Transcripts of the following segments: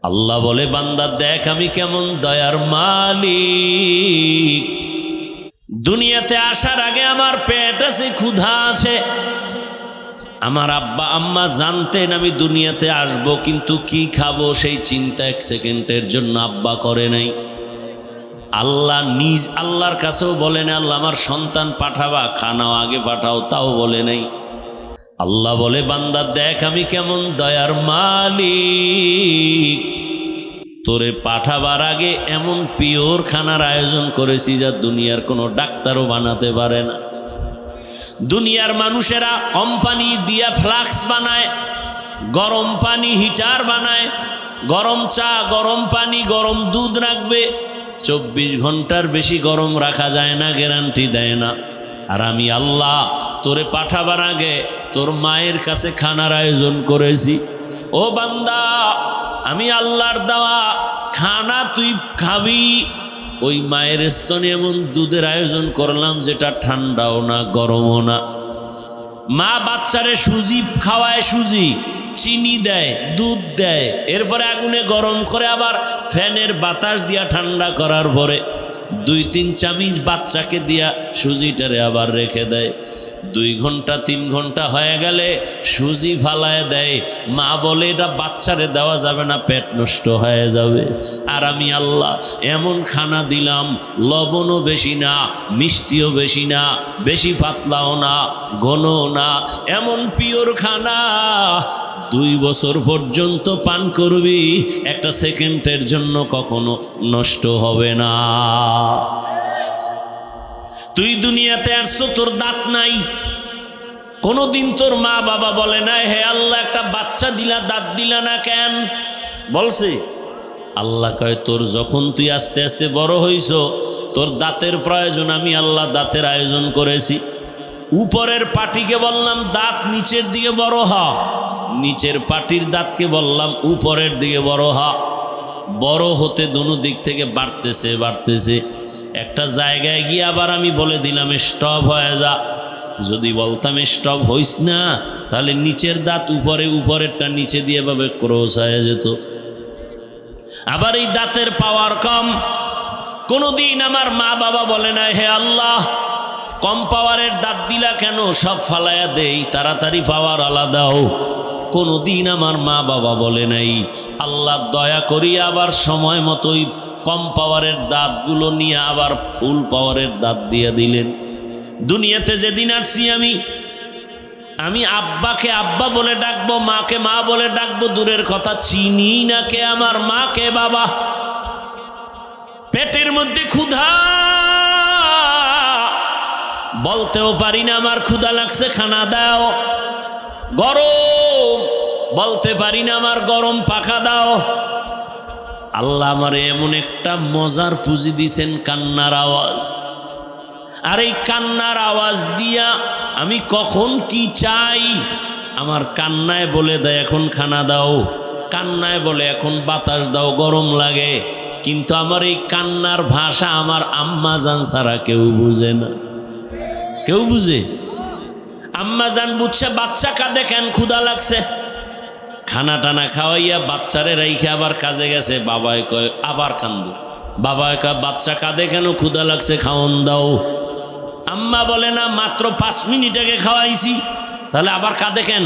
আল্লাহ বলে, বান্দা দেখ আমি কেমন দয়ার মালিক। দুনিয়াতে আসার আগে আমার পেট আছে, ক্ষুধা আছে। আমার আব্বা আম্মা জানতেন আমি দুনিয়াতে আসব, কিন্তু কি খাবো সেই চিন্তা এক সেকেন্ডের জন্য আব্বা করে নাই। আল্লাহ নিজ আল্লাহর কাছেও বলে না আল্লাহ আমার সন্তান পাঠাবা, খানাও আগে পাঠাও, তাও বলে নাই। আল্লাহ বলে, বান্দা দেখ আমি কেমন দয়ার মালিক। তোরে পাঠাবার আগে এমন পিওর খানার আয়োজন করেছি যা দুনিয়ার কোনো ডাক্তারও বানাতে পারে না। দুনিয়ার মানুষেরা কোম্পানি দিয়া ফ্লাক্স বানায়, গরম পানি হিটার বানায়, গরম চা, গরম পানি, গরম দুধ রাখবে, 24 ঘন্টার বেশি গরম রাখা যায় না, গ্যারান্টি দেয় না। আর আমি আল্লাহ তোরে পাঠাবার আগে তোর মায়ের কাছে খানার আয়োজন করেছি। ও বান্দা, আমি আল্লাহর দেওয়া খানা তুই খাবি। ওই মায়ের স্তনে এমন দুধের আয়োজন করলাম যেটা ঠান্ডাও না গরমও না। মা বাচ্চারে সুজি খাওয়ায়, সুজি, চিনি দেয়, দুধ দেয়, এরপরে আগুনে গরম করে আবার ফ্যানের বাতাস দিয়া ঠান্ডা করার পরে 2-3 চামচ বাচ্চাকে দিয়া সুজিটারে আবার রেখে দেয়। 2 ঘন্টা 3 ঘন্টা হয়ে গেলে সুজি ফালায় দেয়। মা বলে এটা বাচ্চারে দেওয়া যাবে না, পেট নষ্ট হয়ে যাবে। আর আমি আল্লাহ এমন খানা দিলাম, লবণও বেশি না, মিষ্টিও বেশি না, বেশি পাতলাও না, ঘনও না, এমন পিওর খানা 2 বছর পর্যন্ত পান করবি, একটা সেকেন্ডের জন্য কখনো নষ্ট হবে না। তুই দুনিয়াতে আসছো, তোর দাঁত নাই, কোনদিন তোর মা বাবা বলে না হে আল্লাহ একটা বাচ্চা দিলা, দাঁত দিলা না কেন? বলছে? আল্লাহ কয় তোর যখন তুই আস্তে আস্তে বড় হইছ, তোর দাঁতের প্রয়োজন, আমি আল্লাহ দাঁতের আয়োজন করেছি। উপরের পাটিকে বললাম দাঁত নিচের দিকে বড় হ, নিচের পাটির দাঁতকে বললাম উপরের দিকে বড় হ। বড় হতে দুনো দিক থেকে বাড়তেছে বাড়তেছে, একটা জায়গায় গিয়ে আবার আমি বলে দিলাম স্টপ হয়ে যা। যদি বলতাম স্টপ হইস না, তাহলে নিচের দাঁত উপরে, উপরেরটা নিচে দিয়ে ভাবে ক্রস হয়ে যেত। আবার এই দাঁতের পাওয়ার কম, কোনদিন আমার মা বাবা বলে না হে আল্লাহ কম পাওয়ারের দাঁত দিলা কেন, সব ফালায়া দেই, তাড়াতাড়ি পাওয়ার আলাদাও। কোনদিন আমার মা বাবা বলে নাই। আল্লাহ দয়া করি আবার সময় মতোই কম পাওয়ারের দাঁতগুলো নিয়ে আবার ফুল পাওয়ারের দাঁত দিয়ে দিলেন। দুনিয়াতে যেদিন আসছি আমি আব্বাকে আব্বা বলে ডাকবো, মাকে মা বলে ডাকবো, দূরের কথা চিনি না কে আমার মা কে বাবা। পেটের মধ্যে ক্ষুধা, বলতেও পারি না আমার ক্ষুধা লাগছে খানা দাও। গরম, বলতে পারি না আমার গরম পাখা দাও। আল্লাহ আমার এমন একটা মজার পুঁজি দিছেন, কান্নার আওয়াজ। আর এই কান্নার আওয়াজ দিয়া আমি কখন কি চাই আমার কান্নায় বলে দেয় এখন খানা দাও, কান্নায় বলে এখন বাতাস দাও, গরম লাগে। কিন্তু আমার এই কান্নার ভাষা আমার আম্মা জান ছাড়া কেউ বুঝে না। কেউ বুঝে? আম্মা জান বুঝছে বাচ্চা কাঁদে কেন, ক্ষুধা লাগছে। খানা টানা খাওয়াইয়া বাচ্চারে রাইখে আবার কাজে গেছে, বাবায় কয় আবার কান্দে। বাবায় কয় বাচ্চা কাঁদে কেন, ক্ষুধা লাগছে, খাওয়ান দাও। আম্মা বলে না মাত্র 5 মিনিট আগে খাওয়াইছি, তাহলে আবার কাঁদে কেন?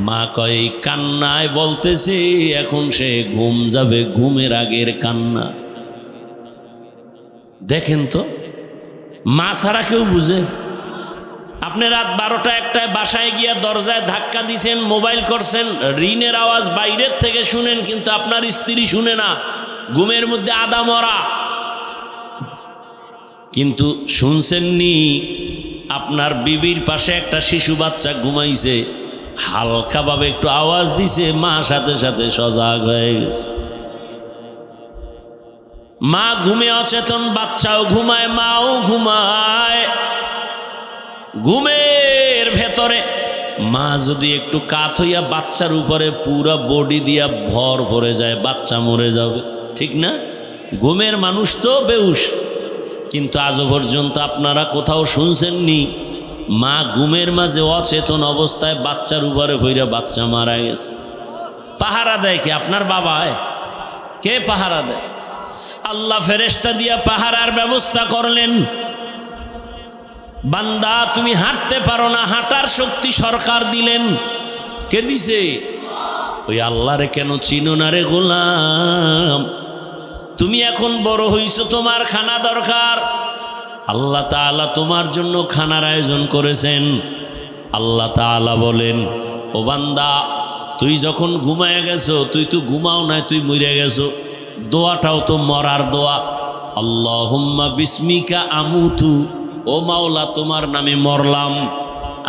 মা কয় এই কান্নায় বলতেছে এখন সে ঘুম যাবে, ঘুমের আগের কান্না। দেখেন তো, মা ছাড়া কেউ বুঝে? আপনি রাত 12টা-1টায় বাসায় গিয়া দরজায় ধাক্কা দিছেন, মোবাইল করছেন, ঋণের আওয়াজ বাইরের থেকে শুনেন, কিন্তু আপনার স্ত্রী শুনে না, ঘুমের মধ্যে আদা মরা। কিন্তু শুনছেননি আপনার বিবির পাশে একটা শিশু বাচ্চা ঘুমাইছে, হালকাভাবে একটু আওয়াজ দিছে, মা সাথে সাথে সজাগ হয়ে গেছে। মা ঘুমে অচেতন, বাচ্চাও ঘুমায়, মাও ঘুমায়। ঘুমের ভেতরে মা যদি একটু কাত হইয়া বাচ্চার উপরে পুরা বডি দিয়া ভর ভরে যায়, বাচ্চা মরে যাবে, ঠিক না? ঘুমের মানুষ তো বেহুশ। কিন্তু আজও পর্যন্ত আপনারা কোথাও শুনছেননি মা ঘুমের মাঝে অচেতন অবস্থায় বাচ্চার উপরে ভইরা বাচ্চা মারা গেছে? পাহারা দেয় কি আপনার বাবায়? কে পাহারা দেয়? আল্লাহ ফেরেশতা দিয়া পাহারার ব্যবস্থা করলেন। বান্দা তুমি হাঁটতে পারো না, হাঁটার শক্তি সরকার দিলেন। কে দিছে? ওই আল্লাহরে কেন চিনো না রে গোলাম? তুমি এখন বড় হইছো, তোমার খানা দরকার। আল্লাহ তাআলা তোমার জন্য খানার আয়োজন করেছেন। আল্লাহ তাআলা বলেন, ও বান্দা তুই যখন ঘুমায় গেছো, তুই তো ঘুমাও নাই, তুই মরে গেছো। দোয়াটাও তো মরার দোয়া। আল্লাহুম্মা বিসমিকা আমুতু, ও মাওলা তোমার নামে মরলাম।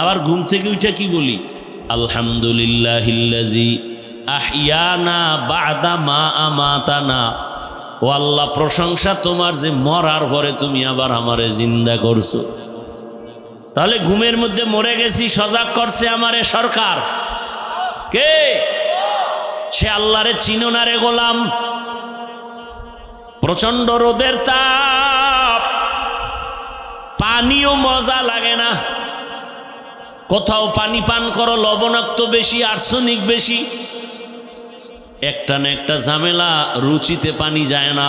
আবার ঘুম থেকে উঠে কি বলি? আলহামদুলিল্লাহিল্লাযী আহইয়ানা বা'দা মা আমাতানা। ও আল্লাহ প্রশংসা তোমার যে মরার পরে তুমি আবার আমারে জিন্দা করছো। তাহলে ঘুমের মধ্যে মরে গেছি, সজাগ করছে আমারে সরকার। কে? সে আল্লাহরে চিনো না রে গোলাম। প্রচন্ড রোদের তাপ, পানিও মজা লাগে না। কোথাও পানি পান করো, লবণাক্ত বেশি, আর্সেনিক বেশি, একটা না একটা ঝামেলা, রুচিতে পানি যায় না।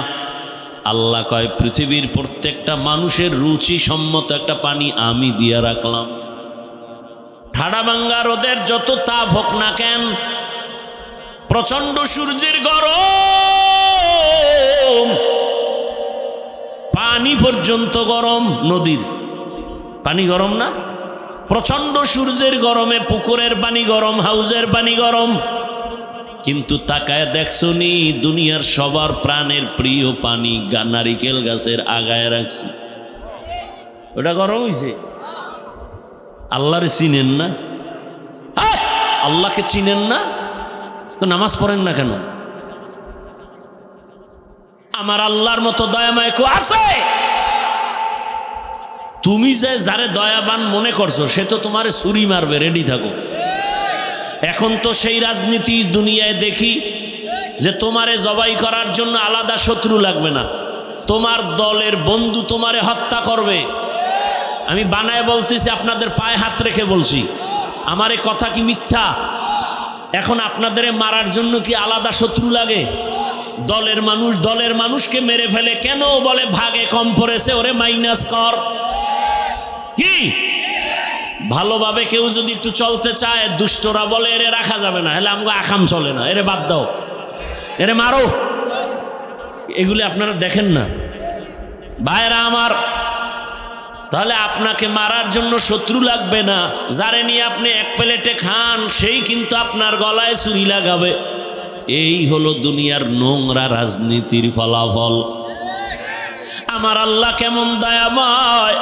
আল্লাহ কয় পৃথিবীর প্রত্যেকটা মানুষের রুচি সম্মত একটা পানি আমি দিয়া রাখলাম। ঠাডা ভাঙ্গা রোদের যত তাপ হোক না কেন, প্রচন্ড সূর্যের গরম, পানি পর্যন্ত গরম। নদীর পানি গরম না? প্রচন্ড সূর্যের গরমে পুকুরের পানি গরম, হাউজের পানি গরম। কিন্তু তাকায় দেখছো নি, দুনিয়ার সবার প্রাণের প্রিয় পানি নারিকেল গাছের আগায় রাখছি, ওটা গরম হইছে। আল্লাহরে চিনেন না? আল্লাহকে চিনেন না তো নামাজ পড়েন না কেন? আমার আল্লাহর মতো দয়াময় কেউ আছে? তুমি যে যারে দয়াবান মনে করছো, সে তো তোমারে ছুরি মারবে, রেডি থাকো। এখন তো সেই রাজনীতি দুনিয়ায় দেখি যে তোমারে জবাই করার জন্য আলাদা শত্রু লাগবে না, তোমার দলের বন্ধু তোমারে হত্যা করবে। আমি বানায় বলতেছি, আপনাদের পায়ে হাত রেখে বলছি, আমার এ কথা কি মিথ্যা? এখন আপনাদের মারার জন্য কি আলাদা শত্রু লাগে? দলের মানুষকে মেরে ফেলে কেন? বলে ভাগে কম পড়েছে, ওরে মাইনাস কর। কি ভালোভাবে কেউ যদি একটু চলতে চায়, দুষ্টরা বলে এরে রাখা যাবে না, হলে আমাকে আকাম চলে না, এরে বাদ দাও, এরে মারো। এগুলি আপনারা দেখেন না ভাইরা আমার? তাহলে আপনাকে মারার জন্য শত্রু লাগবে না, যারে নিয়ে আপনি এক প্লেটে খান সেই কিন্তু আপনার গলায় ছুরি লাগাবে। এই হলো দুনিয়ার নোংরা রাজনীতির ফলাফল। আমার আল্লাহ কেমন দয়াময়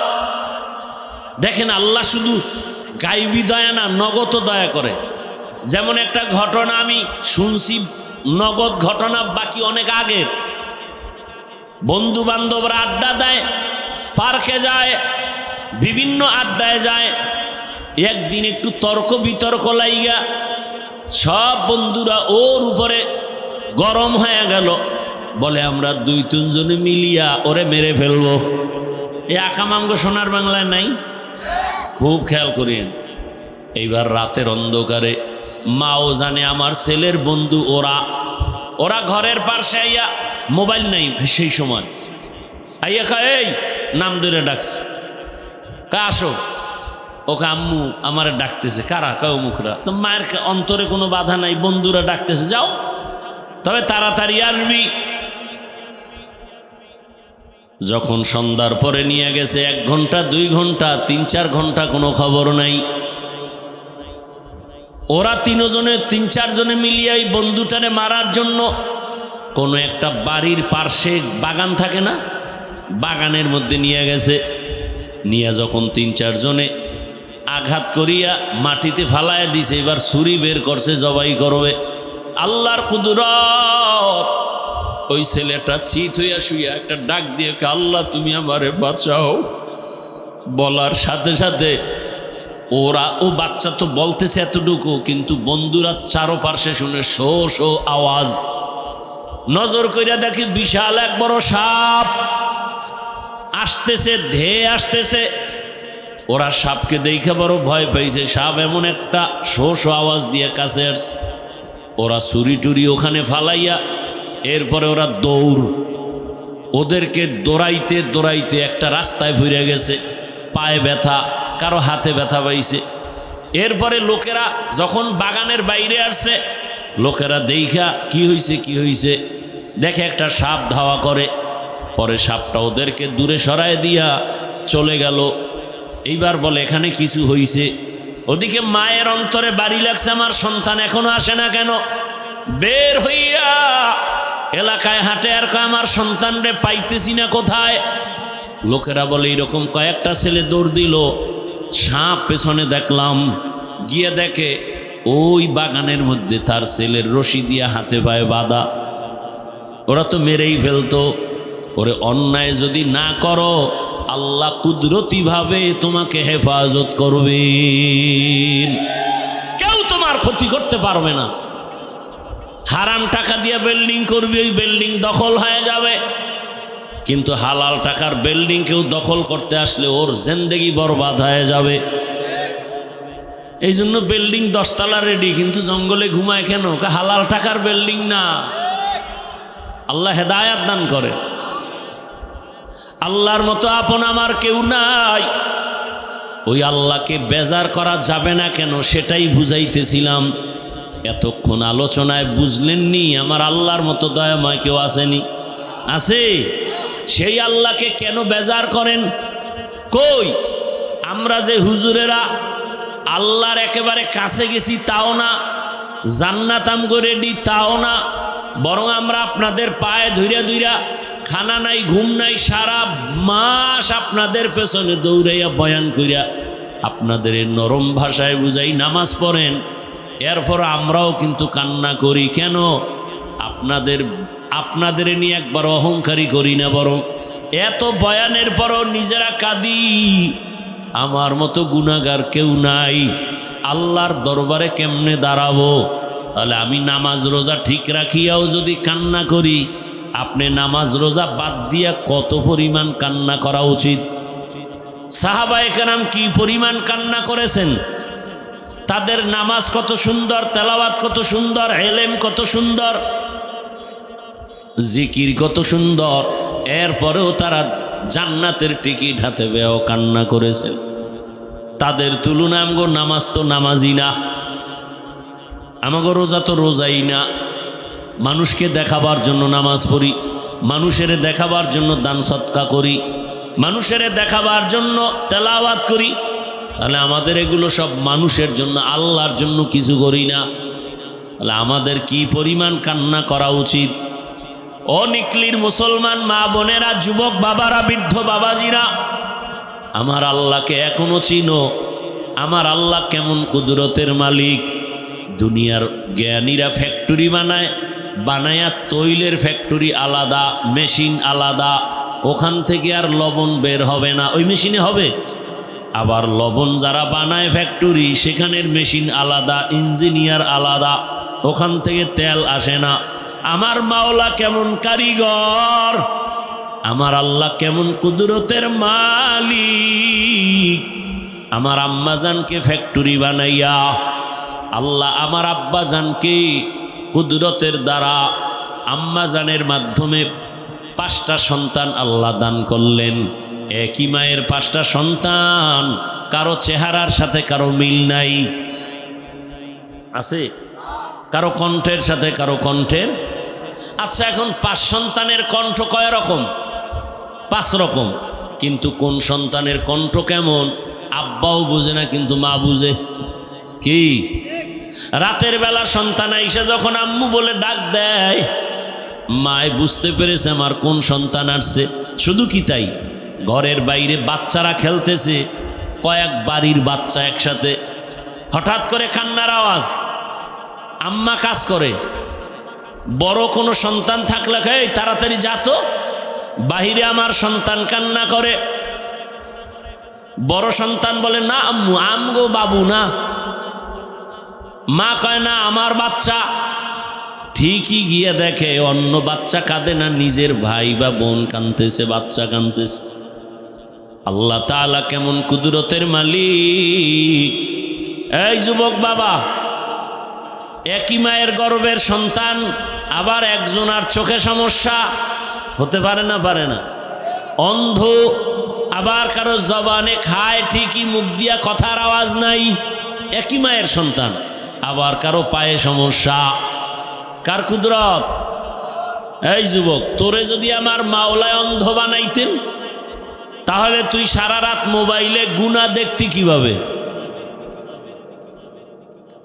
দেখেন। আল্লাহ শুধু গাইবি দয়া না, নগদ দয়া করে। যেমন একটা ঘটনা আমি শুনছি, নগদ ঘটনা, বাকি অনেক আগের। বন্ধু বান্ধবরা আড্ডা দেয়, পার্কে যায়, বিভিন্ন আড্ডায় যায়। একদিন একটু তর্ক বিতর্ক লাইগা সব বন্ধুরা ওর উপরে গরম হয়ে গেল, বলে আমরা 2-3 জনে মিলিয়া ওরে মেরে ফেলবো। এই আকামাঙ্গ সোনার বাংলায় নাই? খুব খেয়াল করেন। এইবার রাতের অন্ধকারে মাও জানে আমার ছেলের বন্ধু ওরা ঘরের পাশে আইয়া, মোবাইল নাই সেই সময়, আইয়া কা এই নাম ধরে ডাকছে, কা আসো। ওকে আম্মু আমার ডাকতেছে। কারা? কাউ মুখরা। তো মায়ের অন্তরে কোনো বাধা নাই, বন্ধুরা ডাকতেছে, যাও তবে তাড়াতাড়ি আসবি। যখন সন্ধ্যার পরে নিয়ে গেছে, 1 ঘন্টা 2 ঘন্টা 3-4 ঘন্টা কোনো খবর নাই। ওরা 3-4 জনে মিলিয়ে এই বন্ধুটারে মারার জন্য কোনো একটা বাড়ির পার্শ্বে বাগান থাকে না, বাগানের মধ্যে নিয়ে গেছে। নিয়ে যখন 3-4 জনে আঘাত করিয়া মাটিতে ফালায় দিছে, এবার ছুরি বের করছে, জবাই করবে। আল্লাহর কুদরত, ওই ছেলেটা চিত হইয়া শুইয়া একটা ডাক দিয়ে, আল্লাহ তুমি আমারে বাঁচাও। বলার সাথে সাথে ও বাচ্চা তো বলতেছে এতটুকু, কিন্তু বন্ধুরা চারপাশে শুনে শো শো আওয়াজ। নজর কইরা দেখি বিশাল এক বড় সাপ আসতেছে, ধেয়ে আসতেছে। ওরা সাপকে দেখে বড় ভয় পাইছে। সাপ এমন একটা শো শো আওয়াজ দিয়ে কাছে আসছে। ওরা ছুরি টুরি ওখানে ফালাইয়া এরপরে ওরা দৌড়, ওদেরকে দৌড়াইতে দৌড়াইতে একটা রাস্তায় ভরে গেছে, পায়ে ব্যথা, কারো হাতে ব্যথা পাইছে। এরপরে লোকেরা যখন বাগানের বাইরে আসছে, লোকেরা দেখা কি হইছে দেখে একটা সাপ ধাওয়া করে। পরে সাপটা ওদেরকে দূরে সরায় দিয়া চলে গেল। এইবার বলে এখানে কিছু হইছে। ওদিকে মায়ের অন্তরে বাড়ি লাগছে, আমার সন্তান এখনো আসে না কেন। বের হইয়া এলাকায় হাঁটে আর কয় আমার সন্তান রে পাইতেছি না কোথায়। লোকেরা বলে এরকম কয়েকটা ছেলে দৌড় দিল, সাপ পেছনে দেখলাম, গিয়ে দেখে ওই বাগানের মধ্যে তার ছেলের রশি দিয়া হাতে পায়ে বাঁধা। ওরা তো মেরেই ফেলতো। ওরে অন্যায় যদি না করো, আল্লাহ কুদরতি ভাবে তোমাকে হেফাজত করবেন, কেউ তোমার ক্ষতি করতে পারবে না। হারাম টাকা দিয়ে বিল্ডিং করবি, ওই বিল্ডিং দখল হয়ে যাবে, কিন্তু হালাল টাকার বিল্ডিং কেউ দখল করতে আসলে ওর জিন্দেগি বরবাদ হয়ে যাবে। এই জন্য বিল্ডিং 10 তলা রেডি, কিন্তু জঙ্গলে ঘুমায় কেন? হালাল টাকার বিল্ডিং না। আল্লাহ হেদায়াত দান করে। আল্লাহর মতো আপন আমার কেউ নাই। ওই আল্লাহকে বেজার করা যাবে না কেন সেটাই বুঝাইতেছিলাম। এতক্ষণ আলোচনায় বুঝলেননি আমার আল্লাহর মতো দয়াময় কেউ আসেনি? আছে। সেই আল্লাহকে কেন বেজার করেন? কই আমরা যে হুজুরেরা আল্লাহর একেবারে কাছে গেছি তাও না, জান্নাত আমগো রেডি তাও না, বরং আমরা আপনাদের পায়ে ধইরা ধইরা, খানা নাই ঘুম নাই, সারা মাস আপনাদের পেছনে দৌড়াইয়া বয়ান কইরা আপনাদের নরম ভাষায় বুঝাই নামাজ পড়েন। এরপর আমরাও কিন্তু কান্না করি কেন? আপনাদের নিয়ে একবার অহংকারী করি না, বরং এত বয়ানের পরও নিজেরা কাঁদি। আমার মতো গুনাহগার কেউ নাই, আল্লাহর দরবারে কেমনে দাঁড়াবো? তাহলে আমি নামাজ রোজা ঠিক রাখিয়াও যদি কান্না করি, আপনি নামাজ রোজা বাদ দিয়া কত পরিমাণ কান্না করা উচিত? সাহাবায়ে কেরাম কি পরিমাণ কান্না করেছেন। তাদের নামাজ কত সুন্দর, তেলাওয়াত কত সুন্দর, ইলম কত সুন্দর, জিকির কত সুন্দর, এরপরেও তারা জান্নাতের টিকিট হাতে পেয়েও কান্না করেছেন। তাদের তুলনা আমগো নামাজ তো নামাজই না, আমাগো রোজা তো রোজাই না। মানুষকে দেখাবার জন্য নামাজ পড়ি, মানুষের দেখাবার জন্য দান সৎকা করি, মানুষের দেখাবার জন্য তেলাওয়াত করি। তাহলে আমাদের এগুলো সব মানুষের জন্য, আল্লাহর জন্য কিছু করি না। তাহলে আমাদের কি পরিমাণ কান্না করা উচিত? ও নিকলির মুসলমান মা বোনেরা, যুবক বাবারা, বৃদ্ধ বাবাজিরা, আমার আল্লাহকে এখনো চিনো? আমার আল্লাহ কেমন কুদরতের মালিক। দুনিয়ার জ্ঞানীরা ফ্যাক্টরি বানায়া তৈলের ফ্যাক্টরি আলাদা, মেশিন আলাদা, ওখান থেকে আর লবণ বের হবে না, ওই মেশিনে হবে। আবার লবণ যারা বানায় ফ্যাক্টরি, সেখানের মেশিন আলাদা, ইঞ্জিনিয়ার আলাদা, ওখান থেকে তেল আসে না। আমার মাওলা কেমন কারিগর, আমার আল্লাহ কেমন কুদরতের মালিক। আমার আম্মাজানকে ফ্যাক্টরি বানাইয়া আল্লাহ আমার আব্বাজানকে কুদরতের দ্বারা আম্মাজানের মাধ্যমে 5টা সন্তান আল্লাহ দান করলেন। একই মায়ের 5টা সন্তান, কারো চেহারার সাথে কারো মিল নাই, আছে কারো কণ্ঠের সাথে কারো কণ্ঠের। আচ্ছা, এখন 5 সন্তানের কণ্ঠ কয় রকম? 5 রকম। কিন্তু কোন সন্তানের কণ্ঠ কেমন আব্বাও বুঝে না, কিন্তু মা বুঝে। কি রাতের বেলা সন্তান আইসা যখন আম্মু বলে ডাক দেয়, মায় বুঝতে পেরেছে আমার কোন সন্তান আসছে। শুধু কি তাই, ঘরের বাইরে বাচ্চারা খেলতেছে, কয়েক বাড়ির বাচ্চা একসাথে, হঠাৎ করে কান্নার আওয়াজ, আম্মা কাজ করে। বড় কোনো সন্তান থাকলে এই তাড়াতাড়ি যাতো, বাহিরে আমার সন্তান কান্না করে। বড় সন্তান বলে না আম্মু, আমগো বাবু না। মা কয় না আমার বাচ্চা। ঠিকই গিয়ে দেখে অন্য বাচ্চা কাঁদে না, নিজের ভাই বা বোন কাঁদতেছে, বাচ্চা কাঁদতেছে। আল্লাহ তাআলা কেমন কুদরতের মালিক। এই যুবক বাবা, একই মায়ের গর্ভের সন্তান আবার একজন আর চোখে সমস্যা হতে পারে না, পারে না, অন্ধ, আবার কারো জবানে খায় ঠিকই, মুখ দিয়া কথার আওয়াজ নাই, একই মায়ের সন্তান। আবার কারো পায়ে সমস্যা। কার কুদরত? এই যুবক, তোরে যদি আমার মাওলায় অন্ধ বানাইতেন তাহলে তুই সারা রাত মোবাইলে গুনাহ দেখতি কিভাবে?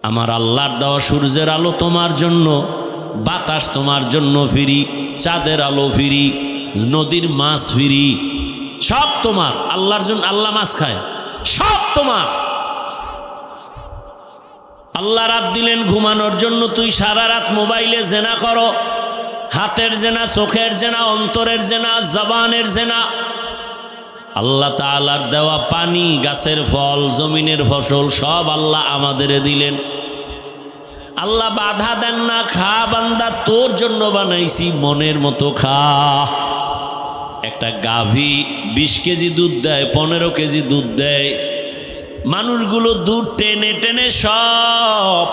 আমার আল্লাহর দেওয়া সূর্যের আলো তোমার জন্য, বাতাস তোমার জন্য ফ্রি, চাঁদের আলো ফ্রি, নদীর মাছ ফ্রি, সব তোমার। আল্লাহর জন্য, আল্লাহ মাছ খায়, সব তোমার। আল্লাহ রাত দিলেন ঘুমানোর জন্য, তুই সারা রাত মোবাইলে জেনা করো, হাতের জেনা, চোখের জেনা, অন্তরের জেনা, জবানের জেনা। আল্লাহ তাআলার দেওয়া পানি, গাছের ফল, জমিনের ফসল সব আল্লাহ আমাদের দিলেন। আল্লাহ বাধা দেন না, খা বান্দা, তোর জন্য বানাইছি, মনের মতো খা। একটা গাভী 20 কেজি দুধ দেয়, 15 কেজি দুধ দেয়। মানুষগুলো দুধ টেনে টেনে সব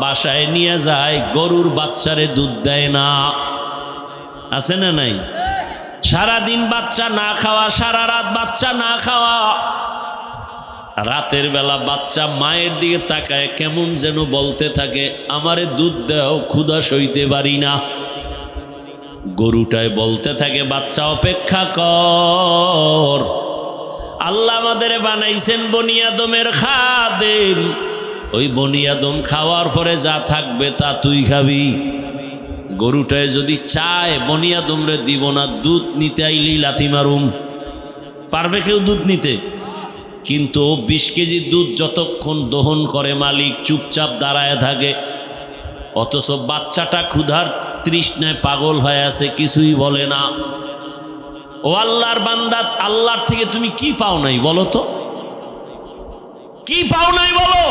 বাসায় নিয়ে যায়, গরুর বাচ্চারে দুধ দেয় না। আছে না নাই? সারাদিন বাচ্চা না খাওয়া, সারা রাত বাচ্চা না খাওয়া, রাতের বেলা বাচ্চা মায়ের দিকে তাকায় কেমন যেন বলতে থাকে, আমারে দুধ দাও, ক্ষুধা সইতে পারি না। গরুটায় বলতে থাকে, বাচ্চা অপেক্ষা কর। আল্লাহ আমাদের বানাইছেন বনি আদমের খাদেম, ওই বনি আদম খাওয়ার পরে যা থাকবে তা তুই খাবি। গরুটায় যদি চায় বনি আদমরে দিব না, দুধ নিতে আইলেই লাথি মারুম। পারবে কেউ দুধ নিতে? কিন্তু 20 কেজি দুধ যতক্ষণ দহন করে মালিক চুপচাপ দাঁড়ায় থাকে, অথচ বাচ্চাটা ক্ষুধার তৃষ্ণায় পাগল হয়ে আছে, কিছুই বলে না। ও আল্লাহর বান্দা, আল্লাহর থেকে তুমি কি পাও নাই বলো তো? কি পাও নাই বলো?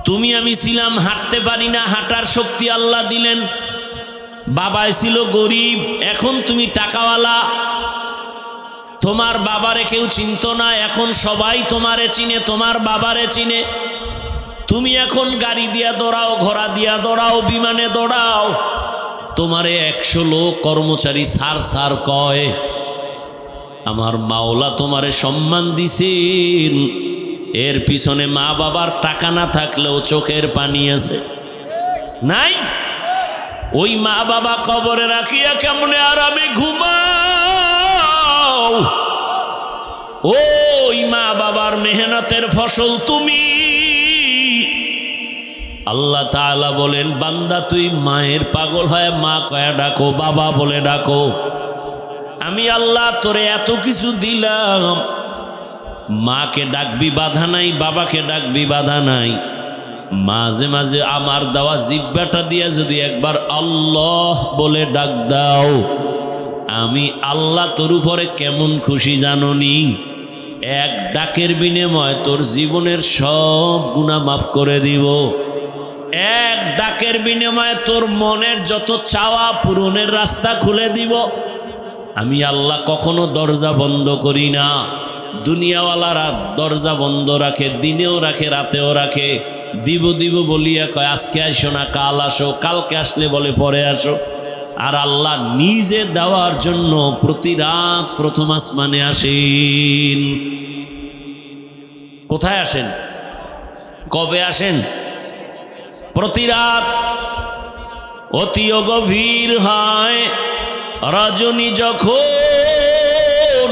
তুমি আমি ছিলাম হাঁটতে পারি না, হাঁটার শক্তি আল্লাহ দিলেন। বাবাই ছিল গরিব, এখন তুমি টাকাওয়ালা। তোমার বাবারে কেউ চিনত না, এখন সবাই তোমারে চিনে, তোমার বাবারে চিনে। তুমি এখন গাড়ি দিয়া দৌড়াও, ঘোড়া দিয়া দৌড়াও, বিমানে দৌড়াও, তোমারে 100 লোক কর্মচারী সার সার কয়। আমার মাওলা তোমারে সম্মান দিছেন, এর পিছনে মা বাবার টাকা না থাকলেও চোখের পানি আছে, নাই? ওই মা বাবা কবরে রাখিয়া কেমনে আরামে ঘুমাও? ওই মা বাবার মেহনতের ফসল তুমি। আল্লাহ তাআলা বলেন, বান্দা তুই মায়ের পাগল হয় মা কয়া ডাকো, বাবা বলে ডাকো। আমি আল্লাহ তোরে এত কিছু দিলাম, মাকে ডাকবি বাধা নাই, বাবাকে ডাকবি বাধা নাই। মাঝে মাঝে আমার দেওয়া জিহ্বাটা দিয়া যদি একবার আল্লাহ বলে ডাক দাও, আমি আল্লাহ তোর উপরে কেমন খুশি জাননি। এক ডাকের বিনিময়ে তোর জীবনের সব গুনাহ মাফ করে দিব। এক ডাকের বিনিময়ে তোর মনের যত চাওয়া পূরণের রাস্তা খুলে দিব। আমি আল্লাহ কখনো দরজা বন্ধ করি না। দুনিয়াওয়ালারা দরজা বন্ধ রাখে, দিনেও রাখে, রাতেও রাখে। দিব দিব বলিয়া কয় আজকে আসো না, কাল আসো, কালকে আসলে বলে পরে আসো। আর আল্লাহ নিজে দেওয়ার জন্য প্রতি রাত প্রথম আসমানে আসেন। কোথায় আসেন? কবে আসেন? প্রতি রাত। অতিও গভীর হয় রজনী যখন,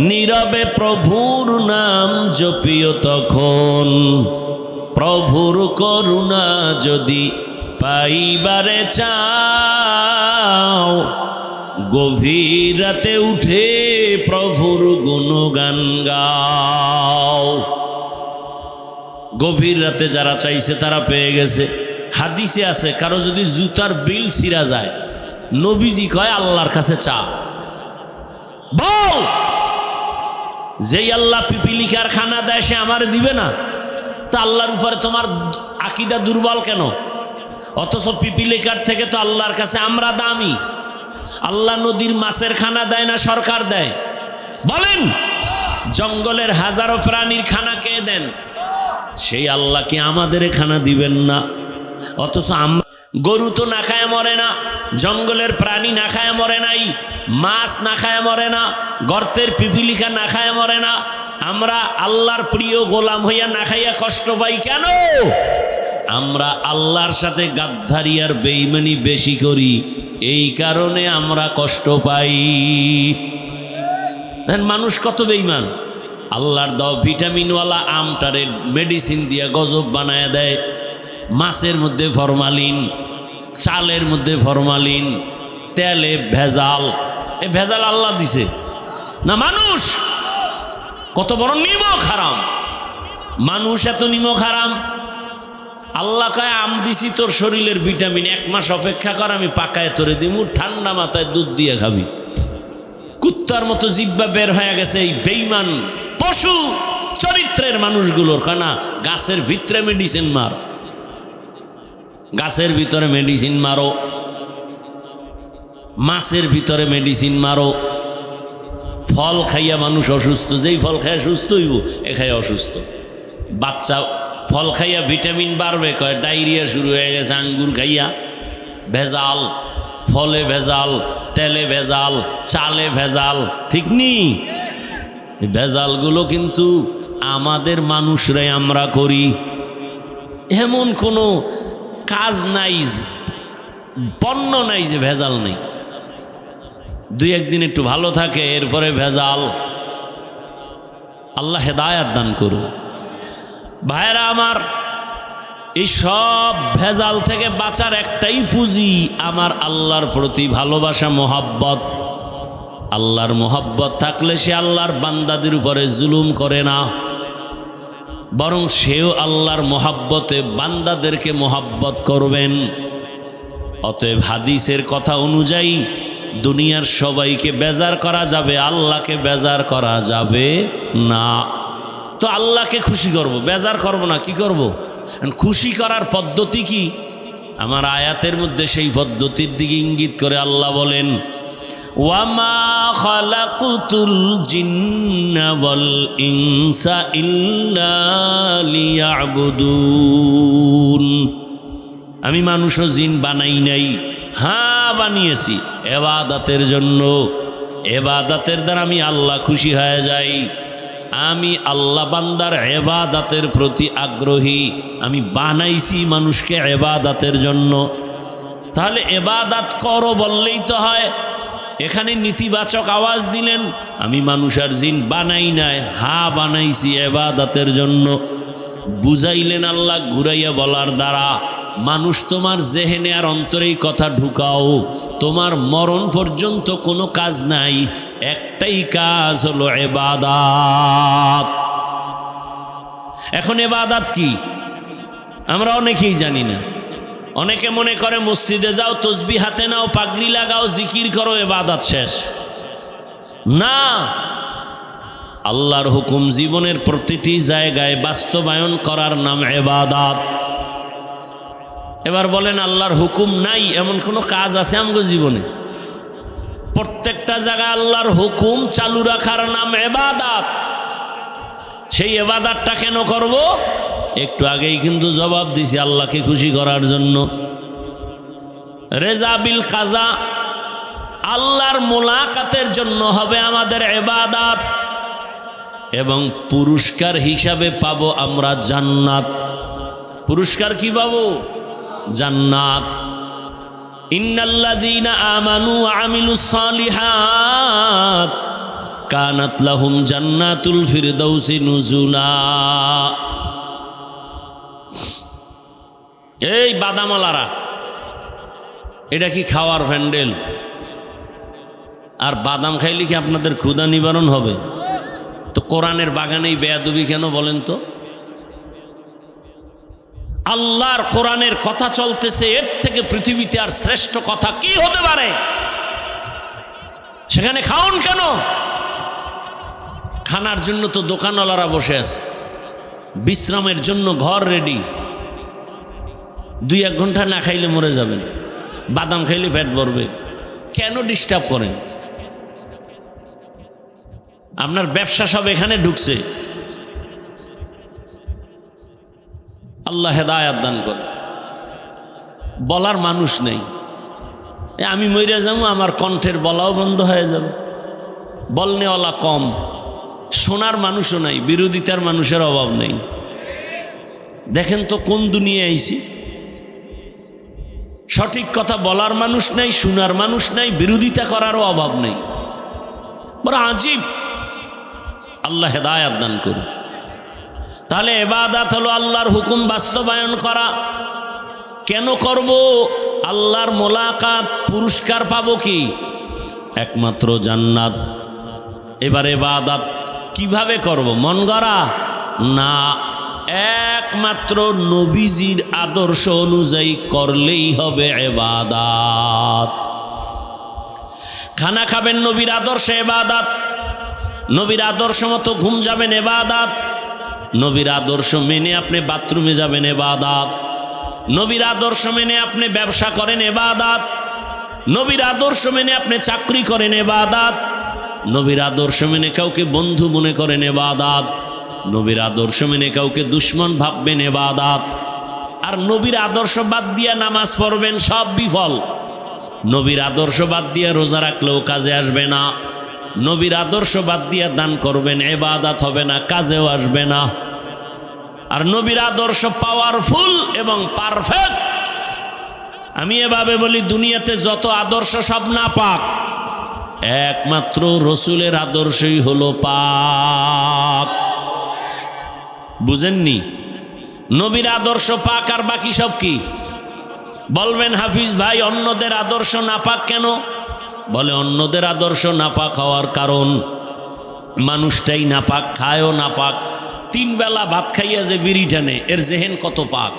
নীরবে প্রভুর নাম জপিও তখন। প্রভুর করুণা যদি পাইবারে চাও, গভীর রাতে উঠে প্রভুর গুণগান গাও। গভীর রাতে যারা চাইছে তারা পেয়ে গেছে। হাদিসে আছে, কারো যদি জুতার বিল ছিঁড়া যায়, নবীজি কয় আল্লাহর কাছে চা। বল, যেই আল্লাহ পিপিলিকার খানা দেয় সে আমার দিবে না? তা আল্লাহর উপরে তোমার আকীদা দুর্বল কেন? অথচ পিপিলিকার থেকে তো আল্লাহর কাছে আমরা দামি। আল্লাহ নদীর মাছের খানা দেয় না সরকার দেয়? বলেন, জঙ্গলের হাজারো প্রাণীর খানা কে দেন? সেই আল্লাহ কি আমাদের খানা দিবেন না? অথচ আমরা গরু তো না খায় মরে না, জঙ্গলের প্রাণী না খায় মরে নাই, মাছ না খায় মরে না, গর্তের পিপিলিকা না খায় মরে না। আমরা আল্লাহর প্রিয় গোলাম হইয়া না খাইয়া কষ্ট পাই কেন? আমরা আল্লাহর সাথে গাদ্দারি আর বেঈমানি বেশি করি, এই কারণে আমরা কষ্ট পাই। মানুষ কত বেঈমান! আল্লাহর দাও ভিটামিনওয়ালা আমটারে মেডিসিন দিয়া গজব বানায় দেয়। মাছের মধ্যে ফরমালিন, চালের মধ্যে ফরমালিন, তেলে ভেজাল। এ ভেজাল আল্লাহ দিছে না মানুষ? কত বড় নিমক হারাম! মানুষ এত নিমক হারাম। আল্লাহ কয় আম দিছি তোর শরীরের ভিটামিন, 1 মাস অপেক্ষা কর, আমি পাকায় তোরে দিমু, ঠান্ডা মাথায় দুধ দিয়ে খাবি। কুত্তার মতো জিব্বা বের হয়ে গেছে এই বেঈমান পশু চরিত্রের মানুষগুলোর। কানা গাছের ভিতরে মেডিসিন মার, গাছের ভিতরে মেডিসিন মারো, মাছের ভিতরে মেডিসিন মারো। ফল খাইয়া মানুষ অসুস্থ, যেই ফল খাইয়া সুস্থ হইব এ খাইয়া অসুস্থ। বাচ্চা ফল খাইয়া ভিটামিন বাড়বে, কয় ডায়রিয়া শুরু হয়ে গেছে। আঙ্গুর খাইয়া ভেজাল, ফলে ভেজাল, তেলে ভেজাল, চালে ভেজাল, ঠিক নি? ভেজালগুলো কিন্তু আমাদের মানুষরাই আমরা করি। এমন কোনো কাজ নাই, পণ্য নাই যে ভেজাল নেই। 2-1 দিন একটু ভালো থাকে, এরপরে ভেজাল। আল্লাহ হেদায়াত দান করুন। ভাইরা আমার, এই সব ভেজাল থেকে বাঁচার একটাই পুঁজি আমার আল্লাহর প্রতি ভালোবাসা, মোহাব্বত। আল্লাহর মোহাব্বত থাকলে সে আল্লাহর বান্দাদের উপরে জুলুম করে না, বরং সেও আল্লাহর মোহাব্বতে বান্দাদেরকে মোহাব্বত করবেন। অতএব হাদিসের কথা অনুযায়ী দুনিয়ার সবাইকে বেজার করা যাবে, আল্লাহকে বেজার করা যাবে না। তো আল্লাহকে খুশি করব, বেজার করব না, কি করব? খুশি করার পদ্ধতি কি? আমার আয়াতের মধ্যে সেই পদ্ধতির দিকে ইঙ্গিত করে আল্লাহ বলেন, ওয়ামা খালাকুতুল জিন্না ওয়াল ইনসা ইল্লা লিয়াবুদুন। আমি মানুষ ও জিন বানাই নাই, হ্যাঁ বানিয়েছি ইবাদতের জন্য। ইবাদতের দ্বারা আমি আল্লাহ খুশি হয়ে যাই। আমি আল্লাহ বান্দার ইবাদতের প্রতি আগ্রহী। আমি বানাইছি মানুষকে ইবাদতের জন্য। তাহলে ইবাদত করো বললেই তো হয়। এখানে নেতিবাচক আওয়াজ দিলেন, আমি মানুষ আর জিন বানাই নাই, হ্যাঁ বানাইছি ইবাদতের জন্য। বুঝাইলেন আল্লাহ ঘুরাইয়া বলার দ্বারা, মানুষ তোমার জেহেনে আর অন্তরেই কথা ঢুকাও। তোমার মরণ পর্যন্ত কোনো কাজ নাই, একটাই কাজ হলো ইবাদত। এখন ইবাদত কি আমরা অনেকেই জানি না। অনেকে মনে করে মসজিদে যাও, তসবিহ হাতে নাও, পাগড়ি লাগাও, জিকির করো, ইবাদত শেষ। না, আল্লাহর হুকুম জীবনের প্রতিটি জায়গায় বাস্তবায়ন করার নাম ইবাদত। এবার বলেন, আল্লাহর হুকুম নাই এমন কোনো কাজ আছে আমগো জীবনে? প্রত্যেকটা জায়গায় আল্লাহর হুকুম চালু রাখার নাম ইবাদত। সেই ইবাদতটা কেন করব? একটু আগেই কিন্তু জবাব দিছি, আল্লাহকে খুশি করার জন্য। রেজা বিল কাজা, আল্লাহর মোলাকাতের জন্য হবে আমাদের ইবাদত, এবং পুরস্কার হিসাবে পাবো আমরা জান্নাত। পুরস্কার কি পাবো? জান্নাত। ইন্নাল্লাযীনা আমানু ওয়া আমিলুস সালিহাত কানাত লাহুম জান্নাতুল ফিরদাউসি নুজুলা। এই বাদামওয়ালারা, এটা কি খাওয়ার প্যান্ডেল? আর বাদাম খাইলে কি আপনাদের ক্ষুধা নিবারণ হবে? তো কোরআনের বাগানেই বেয়াদবি কেন বলেন তো? আল্লাহর কোরআনের কথা চলতেছে, এর থেকে পৃথিবীতে আর শ্রেষ্ঠ কথা কি হতে পারে? সেখানে খাওন কেন? খানার জন্য তো দোকানওয়ালারা বসে আছে, বিশ্রামের জন্য ঘর রেডি। 2-1 ঘন্টা না খাইলে মরে যাবেন, বাদাম খাইলে পেট ভরবে। কেন ডিস্টার্ব করেন? আপনার ব্যবসা সব এখানে ঢুকছে। আল্লাহ হেদায়াত দান করে। বলার মানুষ নেই। আমি মরে যাবো, আমার কণ্ঠের বলাও বন্ধ হয়ে যাবে, বলনেওয়ালা কম, শোনার মানুষও নাই, বিরোধিতার মানুষের অভাব নেই। দেখেন তো কোন দুনিয়ায় আইছি। সঠিক কথা বলার মানুষ নাই, শোনার মানুষ নাই, বিরোধিতা করারও অভাব নেই। বড় আজীব। আল্লাহ হেদায়েত দান করুন। তাহলে ইবাদত হলো আল্লাহর হুকুম বাস্তবায়ন করা। কেন করব? আল্লাহর মোলাকাত, পুরস্কার পাবো কি? একমাত্র জান্নাত। এবার ইবাদত কিভাবে করব? মন গড়া না, একমাত্র নবীজির আদর্শ অনুযায়ী করলেই হবে ইবাদত। খানা খাবেন নবীর আদর্শে ইবাদত, নবীর আদর্শ মতো ঘুম যাবেন ইবাদত, নবীর আদর্শ মেনে আপনি বাথরুমে যাবেন ইবাদত, নবীর আদর্শ মেনে আপনি ব্যবসা করেন ইবাদত, নবীর আদর্শ মেনে আপনি চাকরি করেন ইবাদত, নবীর আদর্শ মেনে কাউকে বন্ধু মনে করেন ইবাদত, নবীর আদর্শ মেনে কাউকে দুশ্মন ভাববেন ইবাদত। আর নবীর আদর্শ বাদ দিয়া নামাজ পড়বেন, সব বিফল। নবীর আদর্শ বাদ দিয়া রোজা রাখলেও কাজে আসবে না। নবীর আদর্শ বাদ দিয়া দান করবেন, ইবাদত হবে না, কাজেও আসবে না। আর নবীর আদর্শ পাওয়ারফুল এবং পারফেক্ট। আমি এভাবে বলি, দুনিয়াতে যত আদর্শ সব না পাক, একমাত্র রসুলের আদর্শই হলো পাক। বুঝেননি? নবীর আদর্শ পাক, আর বাকি সব কি? বলবেন হাফিজ ভাই অন্যদের আদর্শ নাপাক কেন? বলে অন্যদের আদর্শ নাপাক হওয়ার কারণ মানুষটাই নাপাক, খায়ও নাপাক। 3 বেলা ভাত খাইয়া যে বিড়ি টানে, এর জেহেন কত পাক।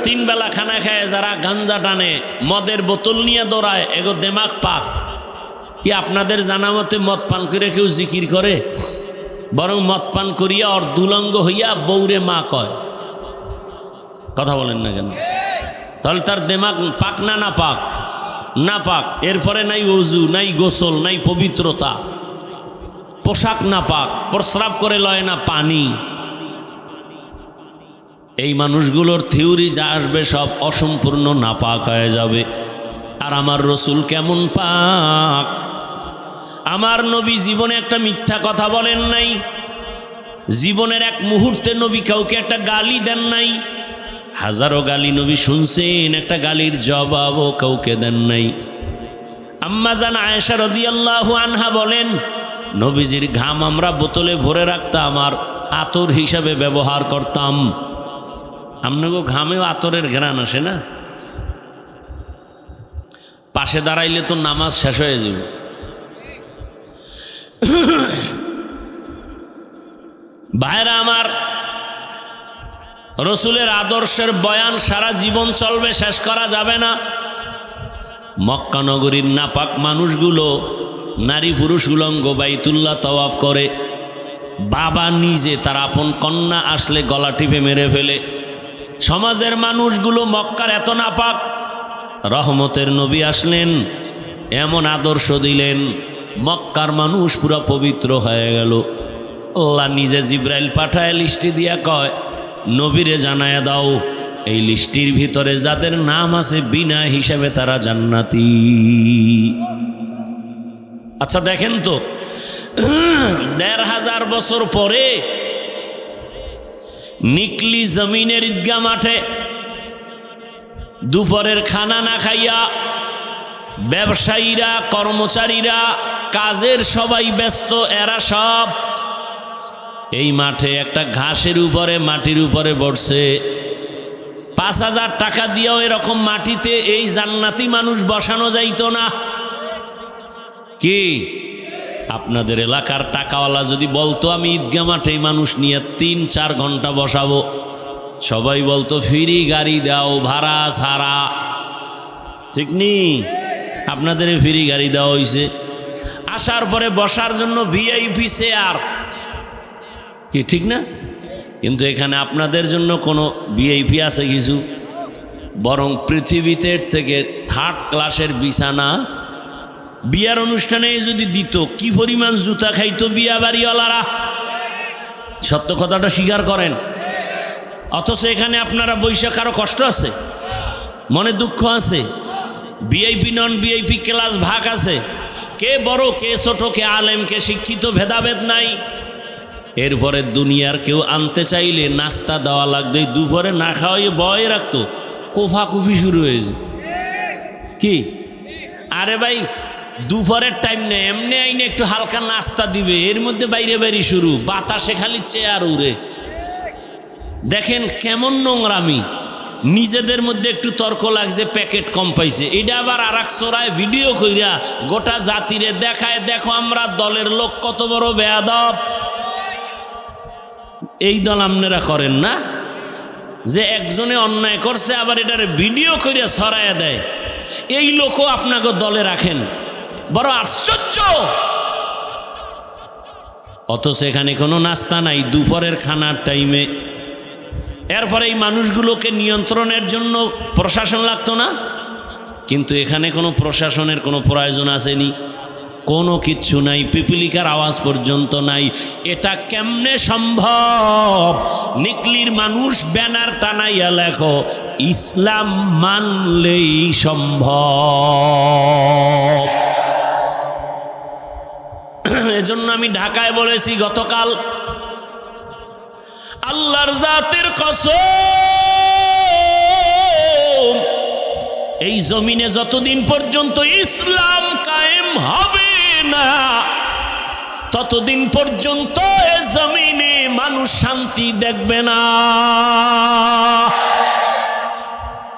3 বেলা খানা খায় যারা গাঞ্জা টানে, মদের বোতল নিয়ে দৌড়ায়, এগো দেমাগ পাক। কি আপনাদের জানা মতে মদ পান করে কেউ জিকির করে? বরং মদ পান করিয়া ওর দুলঙ্গ হইয়া বৌরে মা কয়। কথা বলেন না কেন? তাহলে তার দেমাগ পাক না না পাক? না পাক। এরপরে নাই ওযু, নাই গোসল, নাই পবিত্রতা, পোশাক না পাক, প্রস্রাব করে লয় না পানি। এই মানুষগুলোর থিওরি যা আসবে সব অসম্পূর্ণ নাপাক হয়ে যাবে। আর আমার রসুল কেমন পাক! আমার নবী জীবনে একটা মিথ্যা কথা বলেন নাই, জীবনের এক মুহূর্তে নবী কাউকে একটা গালি দেন নাই। হাজারো গালি নবী শুনছেন, একটা গালির জবাবও কাউকে দেন নাই। আম্মা জান আয়েশা রাদিয়াল্লাহু আনহা বলেন, নবীজির ঘাম আমরা বোতলে ভরে রাখতাম আর আতর হিসাবে ব্যবহার করতাম। আপনাকে ঘামেও আতরের ঘ্রাণ আসে না? পাশে দাঁড়াইলে তো নামাজ শেষ হয়ে যাবে। ভাইরা আমার, রসুলের আদর্শের বয়ান সারা জীবন চলবে, শেষ করা যাবে না। মক্কা নগরীর নাপাক মানুষগুলো নারী পুরুষ উলঙ্গ বাইতুল্লাহ তাওয়াফ করে। বাবা নিজে তার আপন কন্যা আসলে গলা টিপে মেরে ফেলে। সমাজের মানুষগুলো মক্কার এত নাপাক, রহমতের নবী আসলেন, এমন আদর্শ দিলেন, মক্কার মানুষ পুরা পবিত্র হয়ে গেল। আল্লাহ নিজে জিব্রাইল পাঠায় লিস্টি দিয়া কয়, নবীরে জানায়া দাও এই লিস্টির ভিতরে যাদের নাম আছে বিনা হিসাবে তারা জান্নাতি। আচ্ছা দেখেন তো, ১৫০০ বছর পরে নিকলি জমিনের ঈদগাহ মাঠে দুপুরের খানা না খাইয়া ব্যবসায়ীরা, কর্মচারীরা, কাজের সবাই ব্যস্ত, এরা সব এই মাঠে একটা ঘাসের উপরে, মাটির উপরে বসছে। ৫,০০০ টাকা দিয়েও এরকম মাটিতে এই জান্নাতি মানুষ বসানো যাইতো না। কি আপনাদের এলাকার টাকাওয়ালা যদি বলতো আমি ঈদগাহ মাঠে মানুষ নিয়ে ৩-৪ ঘন্টা বসাবো, সবাই বলতো ফ্রি গাড়ি দাও, ভাড়া ছাড়া। ঠিক নেই? আপনাদের ফ্রি গাড়ি দেওয়া হয়েছে, আসার পরে বসার জন্য ভিআইপি চেয়ার। কি ঠিক না? কিন্তু এখানে আপনাদের জন্য কোনো ভিআইপি আছে কিছু? বরং পৃথিবীতে থেকে 3rd ক্লাসের বিছানা। বিয়ার অনুষ্ঠানে যদি দিত, কি পরিমাণ জুতা খাইতো বিয়া বাড়িওয়ালারা। সত্য কথাটা স্বীকার করেন। অথচ এখানে আপনারা বৈশাখ আরো কষ্ট আছে। মনে দুঃখ আছে? ভিআইপি নন ভিআইপি ক্লাস ভাগ আছে, কে বড় কে ছোট, কে আলেম কে শিক্ষিত ভেদাভেদ নাই। এরপরে দুনিয়ার কেউ আনতে চাইলে নাস্তা দেওয়া লাগবে, দুপুরে না খাওয়াই বয় রাখতো, কোফাকুফি শুরু হয়েছে। কি আরে ভাই, দুপুরের টাইম নেই, এমনি আইনে একটু হালকা নাস্তা দিবে, এর মধ্যে বাইরে বাইরে শুরু, বাতাসে খালি চেয়ার উড়ে। দেখেন কেমন নোংরামি। নিজেদের মধ্যে একটু তর্ক লাগছে, প্যাকেট কম পাইছে, এটা আবার আর এক চোরায় ভিডিও কইরা গোটা জাতিরে দেখায়, দেখো আমরা দলের লোক কত বড় বেয়াদব। এই দল আপনারা করেন না, যে একজনে অন্যায় করছে আবার এটারে ভিডিও কইরা ছড়াইয়া দেয়, এই লোকও আপনাকে দলে রাখেন, বড় আশ্চর্য। অথচ এখানে কোনো নাস্তা নাই দুপুরের খানার টাইমে। এরপরে এই মানুষগুলোকে নিয়ন্ত্রণের জন্য প্রশাসন লাগতো না, কিন্তু এখানে কোনো প্রশাসনের কোনো প্রয়োজন আসেনি, কোনো কিচ্ছু নাই, পিপিলিকার আওয়াজ পর্যন্ত নাই। এটা কেমনে সম্ভব? নিকলির মানুষ ব্যানার টানাইয়া লেখো, ইসলাম মানলেই সম্ভব। এজন্য আমি ঢাকায় বলেছি গতকাল, আল্লাহর জাতের কসম, এই জমিনে যতদিন পর্যন্ত ইসলাম কায়েম হবে না, ততদিন পর্যন্ত এই জমিনে মানুষ শান্তি দেখবে না।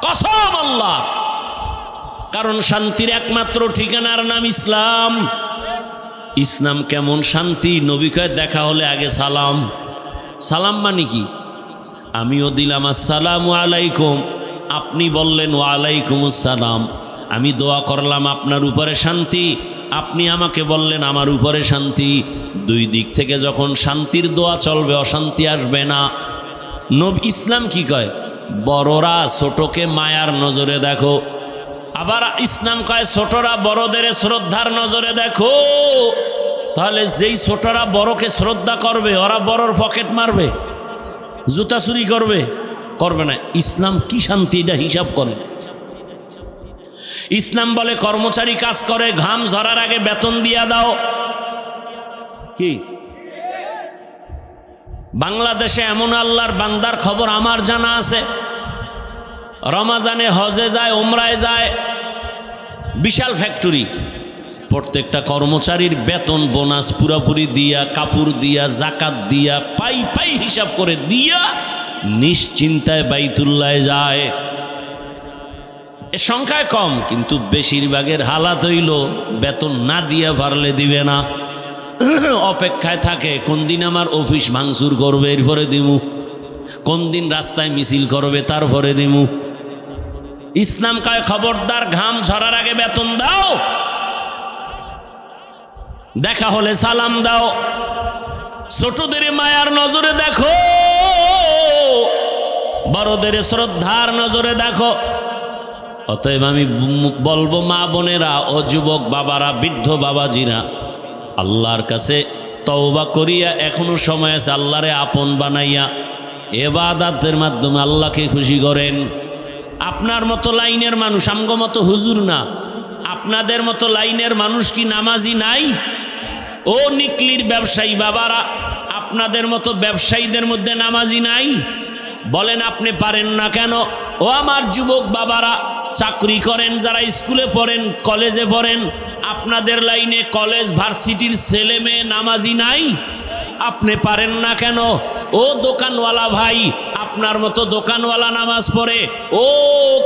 কসম আল্লাহ, কারণ শান্তির একমাত্র ঠিকানার নাম ইসলাম। ইসলাম কেমন শান্তি? নবী কয় দেখা হলে আগে সালাম। সালাম মানে কি? আমিও দিলাম আসসালামু আলাইকুম, আপনি বললেন ওয়ালাইকুম আসসালাম, আমি দোয়া করলাম আপনার উপরে শান্তি, আপনি আমাকে বললেন আমার উপরে শান্তি। দুই দিক থেকে যখন শান্তির দোয়া চলবে, অশান্তি আসবে না। নবী ইসলাম কি কয়? বড়রা ছোটকে মায়ার নজরে দেখো। আবার ইসলাম কয় ছোটরা বড়দের শ্রদ্ধার নজরে দেখো। তাহলে যেই ছোটরা বড়কে শ্রদ্ধা করবে, ওরা বড়র পকেট মারবে, জুতা চুরি করবে? করবে না। ইসলাম কি শান্তি, এটা হিসাব করে। ইসলাম বলে কর্মচারী কাজ করে, ঘাম ঝরার আগে বেতন দিয়া দাও। কি বাংলাদেশে এমন আল্লাহর বান্দার খবর আমার জানা আছে, রমাজানে হজে যায়, ওমরায় যায়, বিশাল ফ্যাক্টরি, প্রত্যেকটা কর্মচারীর বেতন বোনাস পুরাপুরি দিয়া, কাপড় দিয়া, জাকাত দিয়া, পাই পাই হিসাব করে দিয়া নিশ্চিন্তায় বাইতুল্লাহ যায়। এ সংখ্যায় কম, কিন্তু বেশিরভাগের হালাত হইল বেতন না দিয়া পারলে দিবে না, অপেক্ষায় থাকে কোন দিন আমার অফিস ভাঙচুর করবে এরপরে দিমু, কোন দিন রাস্তায় মিছিল করবে তারপরে দিমু। ইসলাম কয় খবরদার, ঘাম ঝরার আগে বেতন দাও, দেখা হলে সালাম দাও, ছোটদের মায়ার নজরে দেখো, বড়দের শ্রদ্ধার নজরে দেখো। অতএব আমি বলবো মা বোনেরা ও যুবক বাবারা, বৃদ্ধ বাবাজিরা, আল্লাহর কাছে তওবা করিয়া এখনো সময় আছে, আল্লাহরে আপন বানাইয়া ইবাদতের মাধ্যমে আল্লাহকে খুশি করেন। আপনার মতো লাইনের মানুষ, আমগো মতো হুজুর না, আপনাদের মতো লাইনের মানুষ কি নামাজি নাই? ও নিকলির ব্যবসায়ী বাবারা, আপনাদের মতো ব্যবসায়ীদের মধ্যে নামাজি নাই? বলেন আপনি পারেন না কেন? ও আমার যুবক বাবারা, চাকরি করেন যারা, স্কুলে পড়েন, কলেজে পড়েন, আপনাদের লাইনে কলেজ ভার্সিটির ছেলে মেয়ে নামাজি নাই? আপনি পারেন না কেন? ও দোকানওয়ালা ভাই, আপনার মতো দোকানওয়ালা নামাজ পড়ে। ও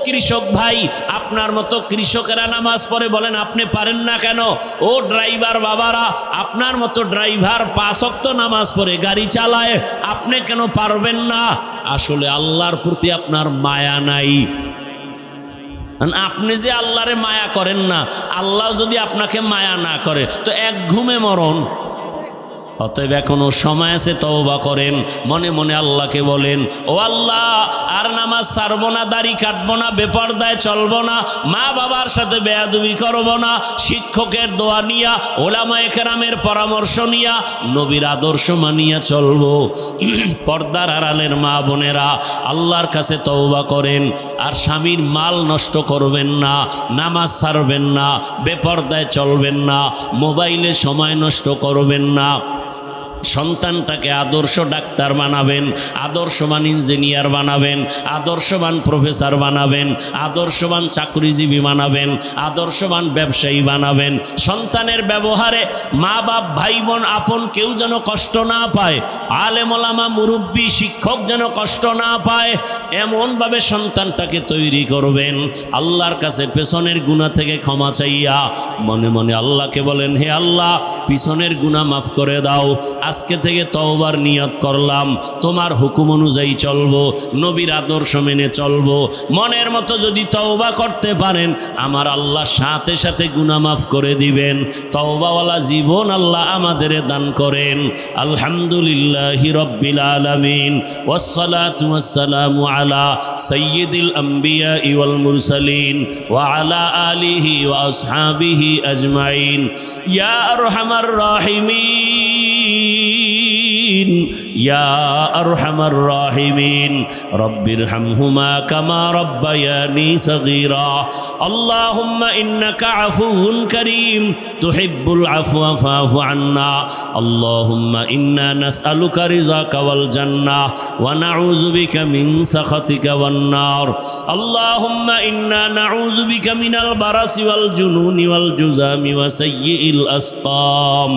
কৃষক ভাই, আপনার মতো কৃষকেরা নামাজ পড়ে, বলেন আপনি পারেন না কেন? ও ড্রাইভার বাবারা, আপনার মতো ড্রাইভার 5 ওয়াক্ত নামাজ পড়ে, গাড়ি চালায়, আপনি কেন পারবেন না? আসলে আল্লাহর প্রতি আপনার মায়া নাই। আপনি যে আল্লাহরে মায়া করেন না, আল্লাহ যদি আপনাকে মায়া না করে তো এক ঘুমে মরণ। অতএব এখনো সময় আছে, তওবা করেন। মনে মনে আল্লাহকে বলেন, ও আল্লাহ, আর নামাজ ছাড়বো না, দাড়ি কাটবো না, বেপরদায় চলবো না, মা বাবার সাথে বেয়াদবি করবো না, শিক্ষকের দোয়া নিয়া, ওলামায়ে কেরামের পরামর্শ নিয়া, নবীর আদর্শ মানিয়া চলবো। পর্দার আড়ালের মা বোনেরা আল্লাহর কাছে তওবা করেন। আর স্বামীর মাল নষ্ট করবেন না, নামাজ ছাড়বেন না, বেপরদায় চলবেন না, মোবাইলে সময় নষ্ট করবেন না। সন্তানটাকে আদর্শ ডাক্তার বানাবেন, আদর্শবান ইঞ্জিনিয়ার বানাবেন, আদর্শবান প্রফেসর বানাবেন, আদর্শবান চাকরিজীবী বানাবেন, আদর্শবান ব্যবসায়ী বানাবেন। সন্তানের ব্যবহারে মা বাপ, ভাই বোন, আপন কেউ যেন কষ্ট না পায়, আলেম ওলামা, মুরব্বী, শিক্ষক যেন কষ্ট না পায়, এমনভাবে সন্তানটাকে তৈরি করবেন। আল্লাহর কাছে পেছনের গুনাহ থেকে ক্ষমা চাইয়া মনে মনে আল্লাহকে বলেন, হে আল্লাহ, পিছনের গুনাহ মাফ করে দাও। আজকে থেকে তওবার নিয়ত করলাম, তোমার হুকুম অনুযায়ী চলবো, নবীর আদর্শ মেনে চলবো। মনের মতো যদি তওবা করতে পারেন, আমার আল্লাহ সাথে সাথে গুনাহ মাফ করে দিবেন। তওবাওয়ালা জীবন আল্লাহ আমাদের দান করেন। আলহামদুলিল্লাহি রাব্বিল আলামিন, ওয়াসসালাতু ওয়াসসালামু আলা সাইয়্যিদিল আমবিয়া ওয়াল মুরসালিন ওয়া আলা আলিহি ওয়া আসহাবিহি আজমাইন। ইয়া আরহামার রাহিমিন, ইয়া আরহামার রাহিমিন, রব্বিরহামহুমা কামা রব্বায়ানি সগীরা। আল্লাহুম্মা ইন্নাকা আফুউন কারীম তুহিব্বুল আফওয়া ফাআফু আন্না। আল্লাহুম্মা ইন্না নাসআলুকা রিযাকা ওয়াল জান্নাহ ওয়া নাউযু বিকা মিন সাখাতিকা ওয়ান নার। আল্লাহুম্মা ইন্না নাউযু বিকা মিনাল বারাসি ওয়াল জুনুনি ওয়াল জুযামি ওয়া সাইয়্যিল আসকাম।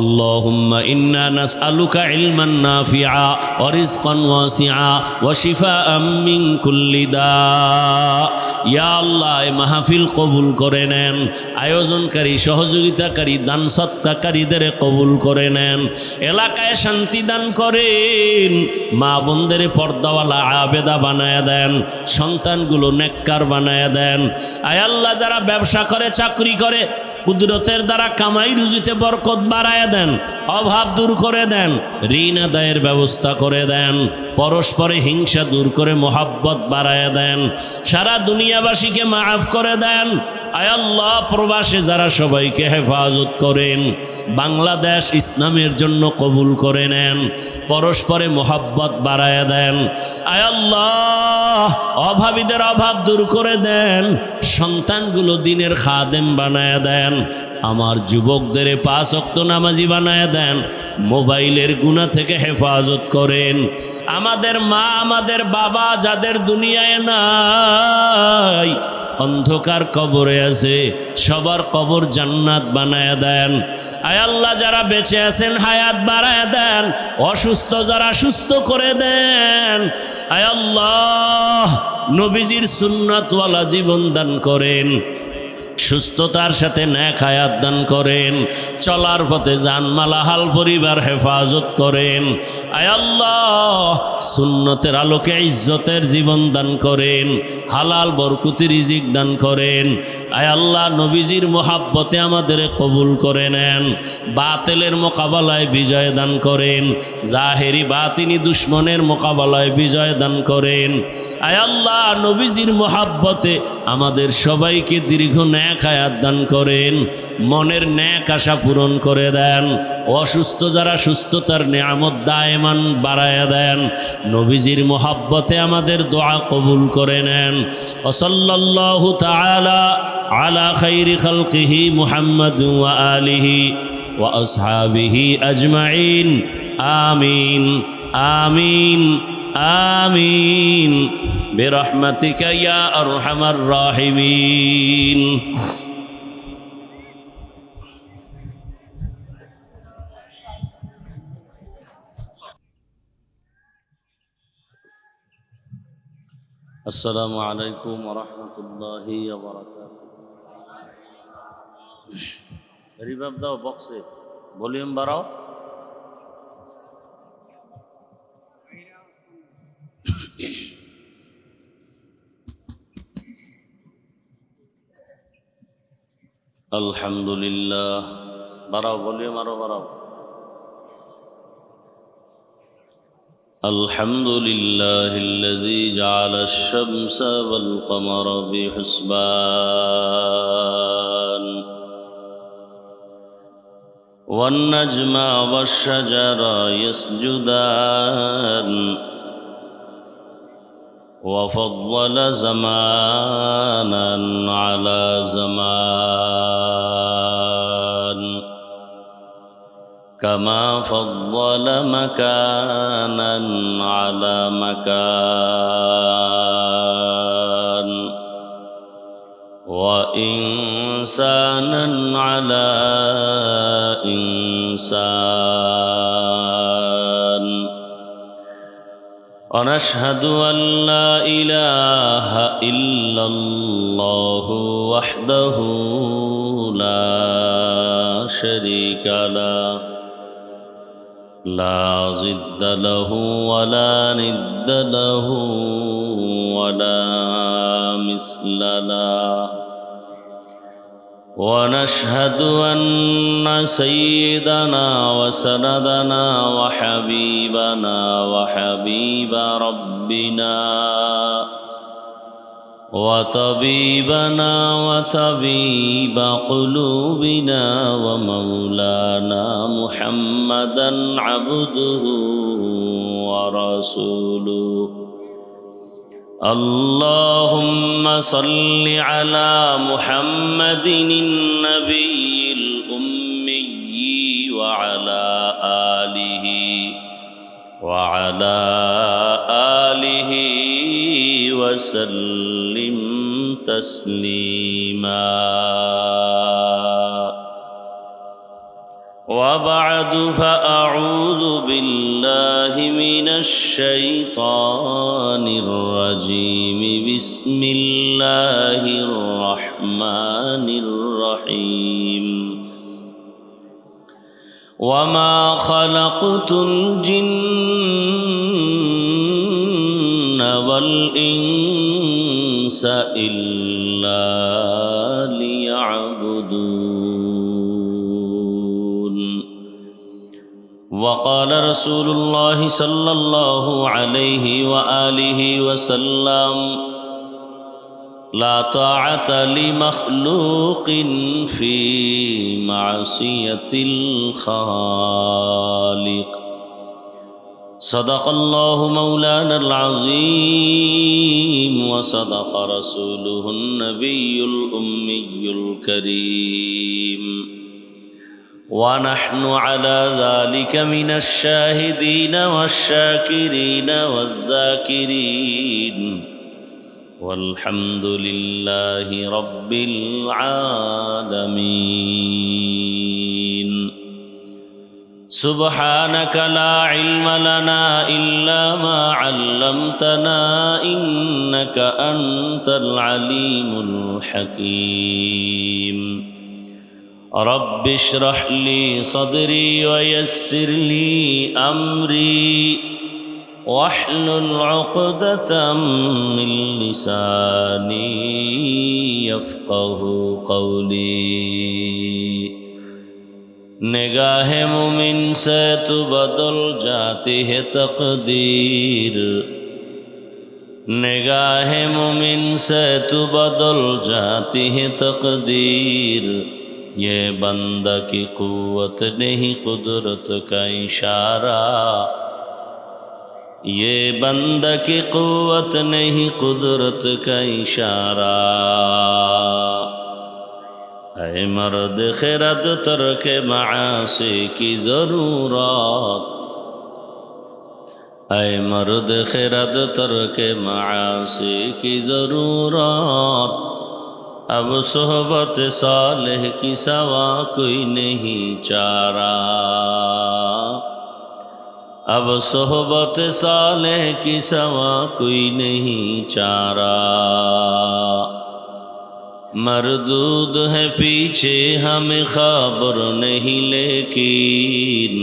اللهم إنا نسألك علما نافعا ورزقا واسعا وشفاء من كل داء। ইয়া আল্লাহ, এই মাহফিল কবুল করে নেন, আয়োজনকারী, সহযোগিতাকারী, দান সৎকারীদের কবুল করে নেন, এলাকায় শান্তি দান করেন, মা বোনদের পর্দাওয়ালা আবেদা বানায় দেন, সন্তানগুলো নেককার বানায় দেন। আয় আল্লাহ, যারা ব্যবসা করে, চাকরি করে, কুদরতের দ্বারা কামাই রুজিতে বরকত বাড়ায় দেন, অভাব দূর করে দেন, ঋণ আদায়ের ব্যবস্থা করে দেন, পরস্পরে হিংসা দূর করে মোহাব্বত বাড়ায় দেন, সারা দুনিয়াবাসীকে মাফ করে দেন। আয় আল্লাহ, প্রবাসে যারা সবাইকে হেফাজত করেন, বাংলাদেশ ইসলামের জন্য কবুল করে নেন, পরস্পরে মোহাব্বত বাড়ায় দেন। আয় আল্লাহ, অভাবীদের অভাব দূর করে দেন, সন্তানগুলো দিনের খাদেম বানায় দেন, আমার যুবকদের 5 ওয়াক্ত নামাজি বানায় দেন, মোবাইলের গুনাহ থেকে হেফাজত করেন। আমাদের মা, আমাদের বাবা যাদের দুনিয়ায় নাই, অন্ধকার কবরে আছে, সবার কবর জান্নাত বানায় দেন। আয় আল্লাহ, যারা বেঁচে আছেন হায়াত বাড়ায় দেন, অসুস্থ যারা সুস্থ করে দেন। আয় আল্লাহ, নবীজির সুন্নাতওয়ালা জীবন দান করেন, সুস্থতার সাথে নেক হায়াত দান করেন, চলার পথে জানমাল হাল পরিবার হেফাজত করেন। আয় আল্লাহ, সুন্নতের আলোকে ইজ্জতের জীবন দান করেন, হালাল বরকতি রিজিক দান করেন। আয় আল্লাহ, নবীজির মোহাব্বতে আমাদের কবুল করে নেন, বাতিলের মোকাবেলায় বিজয় দান করেন, জাহেরি বাতিনি দুশ্মনের মোকাবেলায় বিজয় দান করেন। আয় আল্লাহ, নবীজির মোহাব্বতে আমাদের সবাইকে দীর্ঘ নেক হায়াত দান করেন, মনের নেক আশা পূরণ করে দেন, অসুস্থ যারা সুস্থতার নেয়ামত দায়মান বাড়ায়া দেন, নবীজির মোহাব্বতে আমাদের দোয়া কবুল করে নেন। ওয়াসাল্লাল্লাহু তাআলা আলা খাইরি খালকিহি মুহাম্মাদ ওয়া আলিহি ওয়া আসহাবিহি আজমাইন। আমিন আমিন আমিন বিরহমাতিকা ইয়া আরহামার রাহিমিন। আসসালামু আলাইকুম ওয়া রাহমাতুল্লাহি ওয়া বারাকাতুহু। রিভাব দাও বক্সে, ভলিউম বাড়াও। আলহামদুলিল্লাহ, বাড়াও ভলিউম, আরো বাড়াও। الحمد لله الذي جعل الشمس والقمر بحسبان والنجم والشجر يسجدان وفضل زمانا على زمان كما فضل مكانا على مكان وإنسانا على إنسان ونشهد أن لا إله إلا الله وحده لا شريك له لا ضد له ولا ند له ولا مثل له ونشهد أن سيدنا وسندنا وحبيبنا وحبيب ربنا وطبيبنا وطبيب قلوبنا ومولانا محمدا عبده ورسوله اللهم صل على محمد النبي الأمي وعلى آله وسلم تسليما وبعد فأعوذ بالله من الشيطان الرجيم بسم الله الرحمن الرحيم وما خلقت الجن والإنس إلا ليعبدون وقال رسول الله صلى الله عليه وآله وسلم لا طاعة لمخلوق في معصية الخالق صدق الله مولانا العظيم وصدق رسوله النبي الأمي الكريم ونحن على ذلك من الشاهدين والشاكرين والذاكرين والحمد لله رب العالمين سبحانك لا علم لنا إلا ما علمتنا إنك أنت العليم الحكيم رب اشرح لي صدري ويسر لي أمري واحلل عقدة من لساني يفقه قولي نگاہ مومن سے تو بدل جاتی ہے تقدیر نگاہ مومن سے تو بدل جاتی ہے تقدیر یہ بندہ کی قوت نہیں قدرت کا اشارہ یہ بندہ کی قوت نہیں قدرت کا اشارہ اے مرد خرد ترک معاصی کی ضرورت اے مرد خرد ترک معاصی کی ضرورت اب صحبت صالح کی سوا کوئی نہیں چارہ اب صحبت صالح کی سوا کوئی نہیں چارہ مردود ہے پیچھے ہمیں خبر نہیں لیکن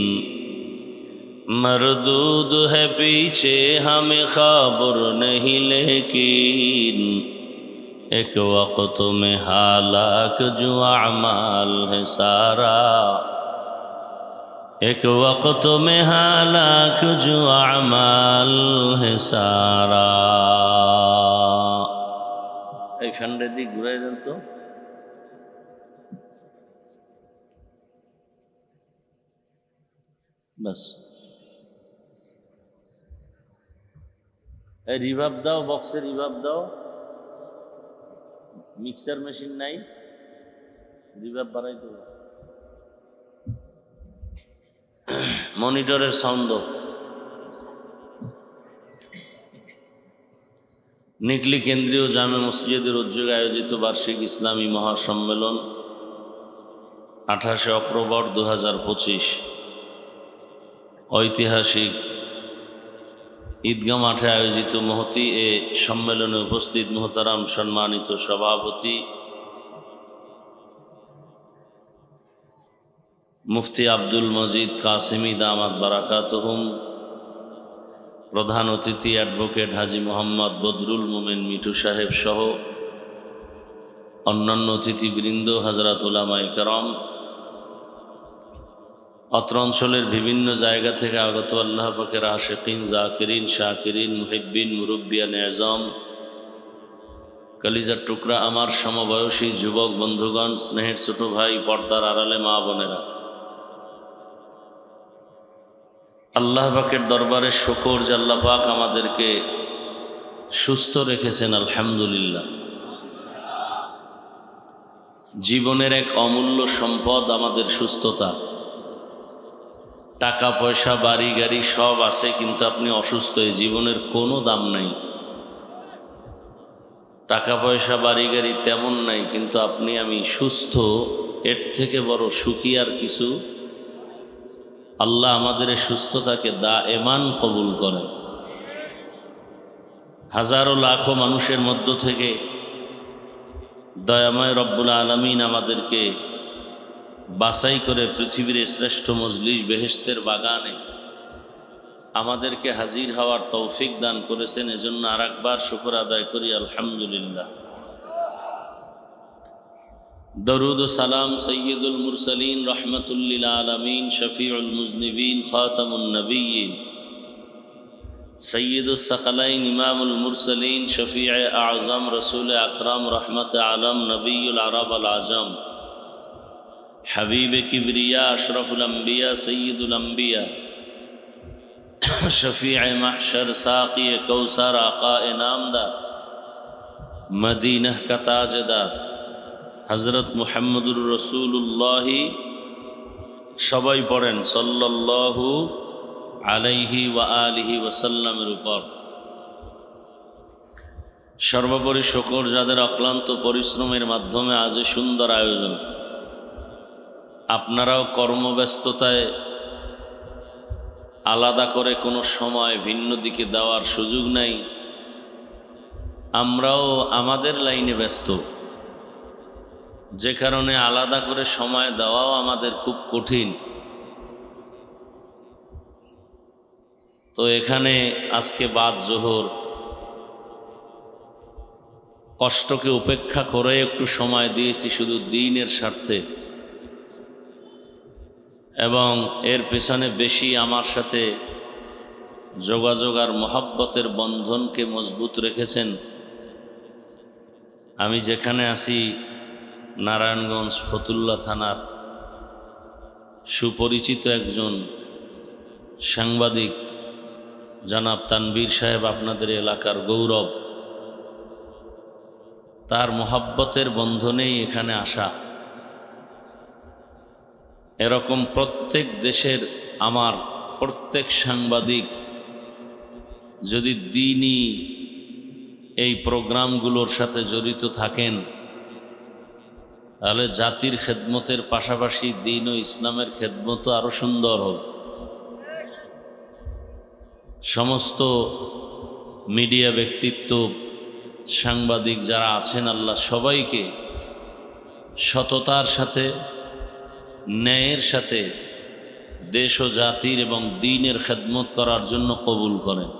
مردود ہے پیچھے ہمیں خبر نہیں لیکن ایک وقت میں ہلاک جو اعمال ہے سارا एक वक्त में हालाक जो अमाल है सारा। এই ফ্যানটা দিয়ে ঘুরাই দেন তো। বাস এই রিভার্ব দাও, বক্সে রিভার্ব দাও। মিক্সার মেশিন নাই, রিভার্ব বাড়াই দেবো। মনিটরের সাউন্ড দাও। নিকলি কেন্দ্রীয় জামে মসজিদের উদ্যোগে আয়োজিত বার্ষিক ইসলামী মহাসম্মেলন 28 অক্টোবর 2025 ঐতিহাসিক ঈদগাহ মাঠে আয়োজিত মহতি এ সম্মেলনে উপস্থিত মোহতারাম সম্মানিত সভাপতি মুফতি আব্দুল মজিদ কাসিমি দামাত বারাকাতুহুম, প্রধান অতিথি অ্যাডভোকেট হাজী মোহাম্মদ বদরুল মোমেন মিঠু সাহেব সহ অন্যান্য অতিথিবৃন্দ, হযরত উলামায়ে কেরাম, অত্র অঞ্চলের বিভিন্ন জায়গা থেকে আগত আল্লাহ পাকের আশিকিন, জাকিরিন, শাকিরিন, মুহিব্বিন, মুরব্বিয়ান আযম, কলিজার টুকরা আমার সমবয়সী যুবক বন্ধুগণ, স্নেহের ছোট ভাই, পর্দার আড়ালে মা বোনেরা, আল্লাহ পাকের দরবারে শুকর যে আল্লাহ পাক আমাদেরকে সুস্থ রেখেছেন, আলহামদুলিল্লাহ। জীবনের এক অমূল্য সম্পদ আমাদের সুস্থতা। টাকা পয়সা বাড়ি গাড়ি সব আছে, কিন্তু আপনি অসুস্থ, এই জীবনের কোনো দাম নাই। টাকা পয়সা বাড়ি গাড়ি তেমন নাই, কিন্তু আপনি আমি সুস্থ, এর থেকে বড় সুখী আর কিছু। আল্লাহ আমাদের এই সুস্থতাকে দায়েমান কবুল করেন। হাজারো লাখো মানুষের মধ্য থেকে দয়াময় রব্বুল আলামিন আমাদেরকে বাছাই করে পৃথিবীর শ্রেষ্ঠ মজলিস বেহেশতের বাগানে আমাদেরকে হাজির হওয়ার তৌফিক দান করেছেন। এজন্য আর একবার শুকর আদায় করি, আলহামদুলিল্লাহ। দরুদ ও সালাম সৈয়দুল মুরসালিন, রহমতুল লিল আলামিন, শফিউল মুজনিবিন, খাতামুন নবিয়্যিন, সৈয়দুস সাকালাইন, ইমামুল মুরসালিন, শফিয়ে আযম, রসুল আকরাম, রহমত আলম, নবিয়ুল আরব আল আজম, হাবিব কিবরিয়া, আশরফুল আম্বিয়া, সৈয়দুল আম্বিয়া, শফিয়ে মাহশর, সাকি কৌসার, আকা নামদার, মদিনাহ কা তাজদার হযরত মুহাম্মদুর রাসূলুল্লাহ, সবাই পড়েন সাল্লাল্লাহু আলাইহি ওয়া আলিহি ওয়াসাল্লামের উপর। সর্বোপরি শুকর যাদের অক্লান্ত পরিশ্রমের মাধ্যমে আজ সুন্দর আয়োজন। আপনারাও কর্মব্যস্ততায় আলাদা করে কোনো সময় ভিন্ন দিকে দেওয়ার সুযোগ নাই। আমরাও আমাদের লাইনে ব্যস্ত, যে কারণে আলাদা করে সময় দেওয়াও আমাদের খুব কঠিন। তো এখানে আজকে বাদ জোহর কষ্টকে উপেক্ষা করে একটু সময় দিয়েছি শুধু দ্বীনের স্বার্থে, এবং এর পেছনে বেশি আমার সাথে যোগাযোগ আর মহব্বতের বন্ধনকে মজবুত রেখেছেন। আমি যেখানে আছি নারায়ণগঞ্জ ফতুল্লা থানার সুপরিচিত একজন সাংবাদিক জনাব তানবীর সাহেব, আপনাদের এলাকার গৌরব, তার মহব্বতের বন্ধনেই এখানে আসা। এরকম প্রত্যেক দেশের আমার প্রত্যেক সাংবাদিক যদি দ্বীনি এই প্রোগ্রামগুলোর সাথে জড়িত থাকেন, তাহলে জাতির খেদমতের পাশাপাশি দ্বীন ও ইসলামের খেদমতও আরো সুন্দর হবে। সমস্ত মিডিয়া ব্যক্তিত্ব, সাংবাদিক যারা আছেন, আল্লাহ সবাইকে সততার সাথে, ন্যায়ের সাথে দেশ ও জাতির এবং দ্বীনের খেদমত করার জন্য কবুল করেন।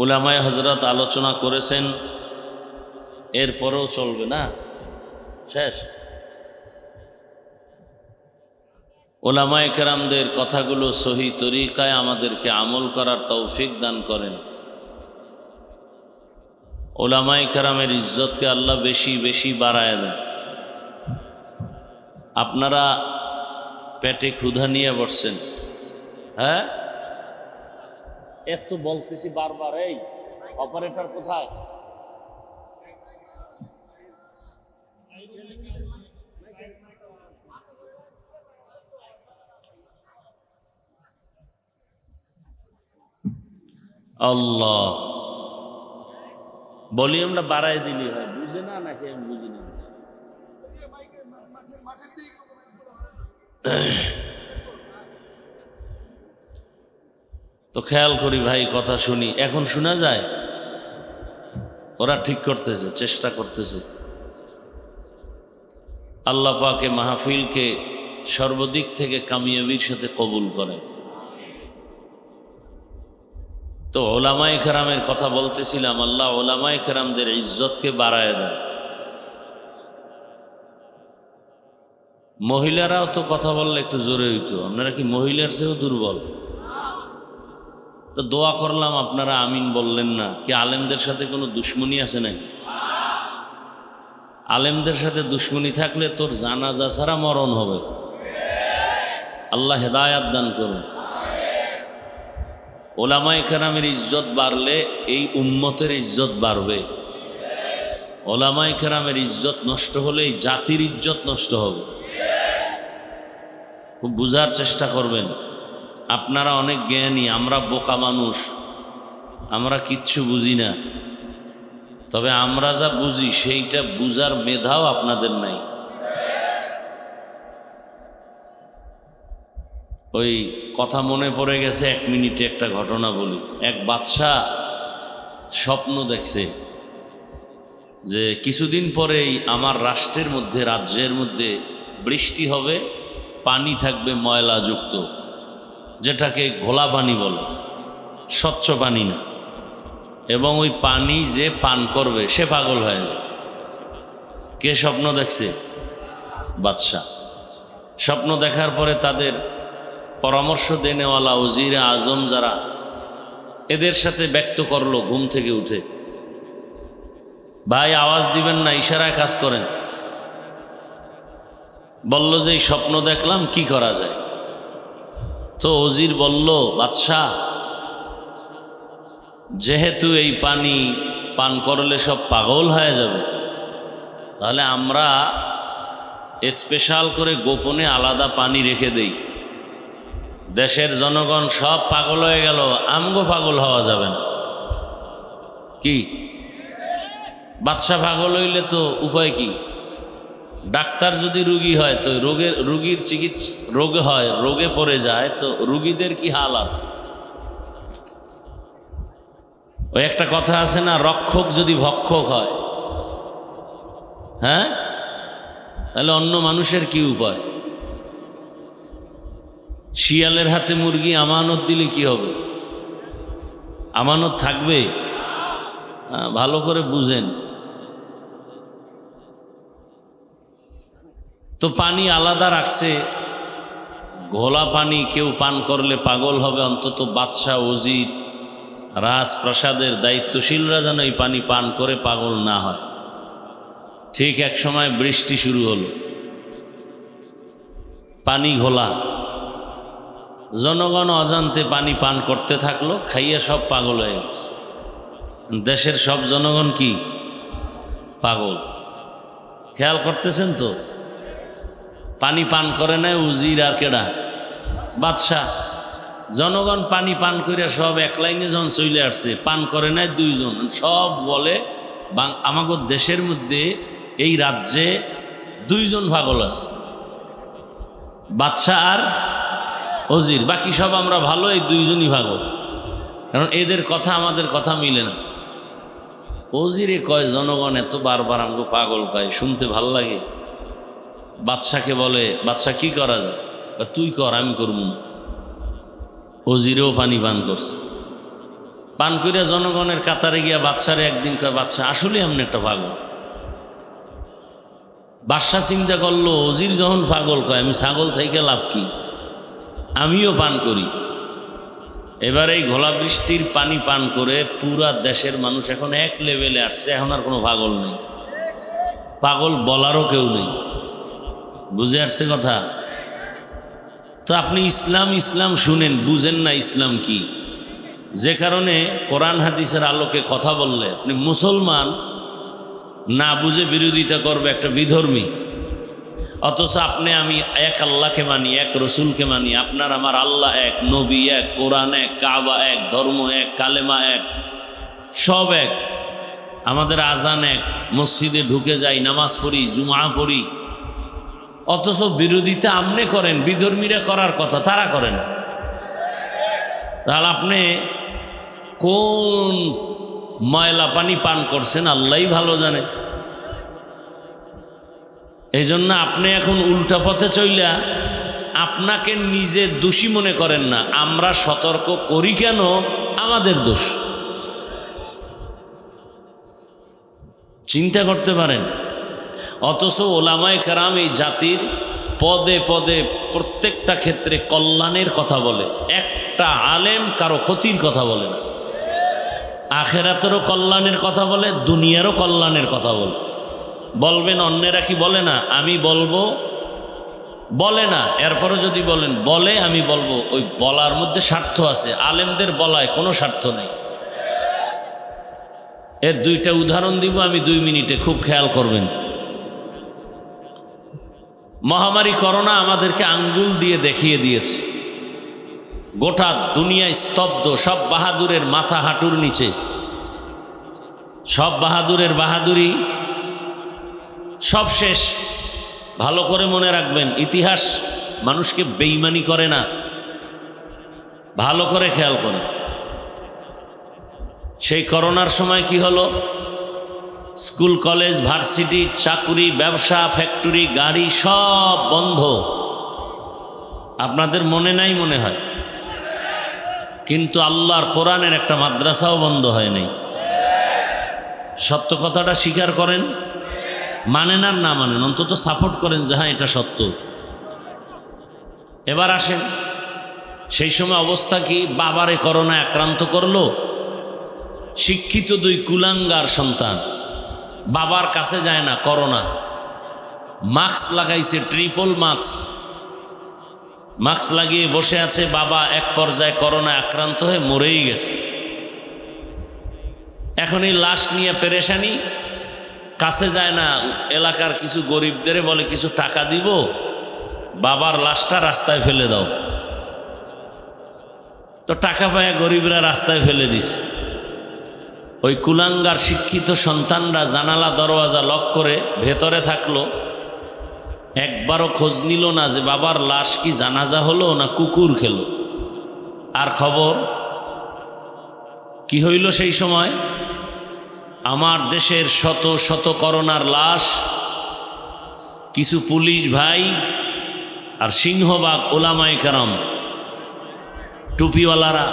উলামায়ে হযরত আলোচনা করেছেন, এরপরেও চলবে না, শেষ। ওলামায়ে কেরামদের কথাগুলো সহি তরিকায় আমাদেরকে আমল করার তৌফিক দান করেন। ওলামায়ে কেরামের ইজ্জতকে আল্লাহ বেশি বেশি বাড়ায় দেন। আপনারা পেটে ক্ষুধা নিয়ে বসছেন, হ্যাঁ? এত বলতেছি বারবার, এই অপারেটর কোথায়? আল্লাহ, ভলিউমটা বাড়াই দিলি হয়, বুঝে না নাকি? আমি বুঝি না। তো খেয়াল করি ভাই, কথা শুনি। এখন শোনা যায়? ওরা ঠিক করতেছে, চেষ্টা করতেছে। আল্লাহ পাকে মাহফিলকে সর্বদিক থেকে কামিয়াবির সাথে কবুল করেন। তো ওলামায়ে কেরামের কথা বলতেছিলাম, আল্লাহ ওলামায়ে কেরামদের ইজ্জতকে বাড়ায় দেন। মহিলারাও তো কথা বললে একটু জোরে হইতো। আপনারা কি মহিলার চেয়েও দুর্বল? তো দোয়া করলাম, আপনারা আমিন বললেন না। কি আলেমদের সাথে কোনো দুশ্মনী আছে নাকি? আলেমদের সাথে দুশ্মনী থাকলে তোর জানাজা ছাড়া মরণ হবে। আল্লাহ হেদায়াত দান করুন। ওলামায়ে কেরামের ইজ্জত বাড়লে এই উম্মতের ইজ্জত বাড়বে। ওলামায়ে কেরামের ইজ্জত নষ্ট হলে এই জাতির ইজ্জত নষ্ট হবে। খুব বুঝার চেষ্টা করবেন। আপনারা অনেক জ্ঞানী, আমরা বোকা মানুষ, আমরা কিচ্ছু বুঝি না। তবে আমরা যা বুঝি সেইটা বুঝার মেধাও আপনাদের নাই। ওই কথা মনে পড়ে গেছে, 1 মিনিটে একটা ঘটনা বলি। এক বাদশা স্বপ্ন দেখছে যে কিছুদিন পরেই আমার রাষ্ট্রের মধ্যে, রাজ্যের মধ্যে বৃষ্টি হবে, পানি থাকবে ময়লাযুক্ত, যেটাকে ঘোলা পানি বলে, স্বচ্ছ পানি না। এবং ওই পানি যে পান করবে সে পাগল হয়ে যাবে। কে স্বপ্ন দেখছে? বাদশা। স্বপ্ন দেখার পরে তাদের পরামর্শ দেনেওয়ালা ওজিরে আজম যারা, এদের সাথে ব্যক্ত করলো ঘুম থেকে উঠে, ভাই আওয়াজ দিবেন না, ইশারায় কাজ করেন। বলল যে এই স্বপ্ন দেখলাম, কি করা যায়? তো ওজির বলল, বাদশাহ, যেহেতু এই পানি পান করলে সব পাগল হয়ে যাবে, তাহলে আমরা স্পেশাল করে গোপনে আলাদা পানি রেখে দেই। দেশের জনগণ সব পাগল হয়ে গেল, আমগো পাগল হওয়া যাবে না। কি? বাদশা পাগল হইলে তো উপায় কি? ডাক্তার যদি রুগী হয় তো রুগীর চিকিৎসা, রোগে হয়, রোগে পড়ে যায়, তো রুগীদের কি হালাত? ওই একটা কথা আছে না, রক্ষক যদি ভক্ষক হয়, হ্যাঁ, তাহলে অন্য মানুষের কি উপায়? শিয়ালের হাতে মুরগি আমানত দিলে কি হবে? আমানত থাকবে? ভালো করে বুঝেন। তো পানি আলাদা রাখছে, ঘোলা পানি কেউ পান করলে পাগল হবে। অন্তত বাদশা, ওজির, রাজপ্রাসাদের দায়িত্বশীলরা যেন এই পানি পান করে পাগল না হয়। ঠিক এক সময় বৃষ্টি শুরু হলো, পানি ঘোলা, জনগণ অজান্তে পানি পান করতে থাকলো, খাইয়া সব পাগল হয়ে গেছে। দেশের সব জনগণ কি পাগল? খেয়াল করতেছেন তো? পানি পান করে নাই উজির আর কেডা? বাদশা। জনগণ পানি পান করে সব এক লাইনে যখন চলে আসছে, পান করে নাই 2 জন। সব বলে আমাগো দেশের মধ্যে, এই রাজ্যে 2 জন পাগল আছে, বাদশা আর ওজির। বাকি সব আমরা ভালো, এই 2 জনই পাগল। কারণ এদের কথা আমাদের কথা মিলে না। ওজিরে কয়, জনগণ এত বারবার আমাকে পাগল কয়, শুনতে ভাল লাগে। বাদশাকে বলে, বাদশা কি করা যায়? তুই কর, আমি করবো না। ওজিরেও পানি পান করছে। পান করিয়া জনগণের কাতারে গিয়া বাদশারে একদিন কয়, বাদশা আসলে এমন একটা পাগল। বাদশা চিন্তা করলো, ওজির যখন পাগল কয়, আমি ছাগল থেকে লাভ কি? আমিও পান করি। এবার এই ঘোলা বৃষ্টির পানি পান করে পুরা দেশের মানুষ এখন এক লেভেলে আসছে, এখন আর কোনো পাগল নেই, পাগল বলারও কেউ নেই। বুঝে আসছে কথা? তো আপনি ইসলাম ইসলাম শুনেন, বুঝেন না ইসলাম কি, যে কারণে কোরআন হাদিসের আলোকে কথা বললে আপনি মুসলমান না বুঝে বিরোধিতা করবে একটা বিধর্মী। অথচ আপনি আমি এক আল্লাহকে মানি, এক রসুলকে মানি, আপনার আমার আল্লাহ এক, নবী এক, কোরআন এক, কাবা এক, ধর্ম এক, কালেমা এক, সব এক, আমাদের আজান এক, মসজিদে ঢুকে যাই, নামাজ পড়ি, জুমা পড়ি। অথচ বিরোধিতা আপনি করেন, বিধর্মীরা করার কথা তারা করে না। তাহলে আপনি কোন ময়লা পানি পান করছেন আল্লাহই ভালো জানে। এই জন্য আপনি এখন উল্টা পথে চইলা আপনাকে নিজে দোষী মনে করেন না, আমরা সতর্ক করি কেন আমাদের দোষ। চিন্তা করতে পারেন। অথচ ওলামায়ে কেরাম এই জাতির পদে পদে প্রত্যেকটা ক্ষেত্রে কল্যাণের কথা বলে, একটা আলেম কারো ক্ষতির কথা বলে না। আখেরাতেরও কল্যাণের কথা বলে, দুনিয়ারও কল্যাণের কথা বলে। বলবেন অন্যেরা কি বলে না, আমি বলবো, বলে না। এরপরে যদি বলেন বলে, আমি বলবো ওই বলার মধ্যে স্বার্থ আছে, আলেমদের বলায় কোনো স্বার্থ নেই। এর দুইটা উদাহরণ দিব আমি 2 মিনিটে, খুব খেয়াল করবেন। মহামারী করোনা আমাদেরকে আঙ্গুল দিয়ে দেখিয়ে দিয়েছে, গোটা দুনিয়া স্তব্ধ, সব বাহাদুরের মাথা হাঁটুর নিচে, সব বাহাদুরের বাহাদুরি সব শেষ। ভালো করে মনে রাখবেন, ইতিহাস মানুষকে বেঈমানি করে না, ভালো করে খেয়াল করে। সেই করোনার সময় কি হলো? স্কুল কলেজ ভার্সিটি চাকুরি ব্যবসা ফ্যাক্টরি গাড়ি সব বন্ধ। আপনাদের মনে নাই মনে হয়, কিন্তু আল্লাহর কোরআনের একটা মাদ্রাসাও বন্ধ হয় নাই। সত্য কথাটা স্বীকার করেন, মানেন আর না মানেন, অন্তত সাপোর্ট করেন যে হ্যাঁ এটা সত্য। এবার আসেন, সেই সময় অবস্থা কি? বাবারে করোনা আক্রান্ত করলো, শিক্ষিত 2 কুলাঙ্গার সন্তান, বাবার কাছে যায় না, করোনা, মাস্ক লাগাইছে, ট্রিপল মাস্ক লাগিয়ে বসে আছে। বাবা এক পর্যায়ে করোনা আক্রান্ত হয়ে মরেই গেছে। এখন এই লাশ নিয়ে পেরেশানি, কাছে যায় না, এলাকার কিছু গরিবদের বলে কিছু টাকা দিব, বাবার লাশটা রাস্তায় ফেলে দাও। তো টাকা পায় গরিবরা রাস্তায় ফেলে দিছে। ওই কুলাঙ্গার শিক্ষিত সন্তানরা জানালা দরওয়াজা লক করে ভেতরে থাকলো, একবারও খোঁজ নিল না যে বাবার লাশ কি জানাজা হলো না কুকুর খেলো। আর খবর কি হইল সেই সময়? আমার দেশের শত শত করোনার লাশ, কিছু পুলিশ ভাই আর সিংহবাগ ওলামায়ে কেরাম টুপিওয়ালারা,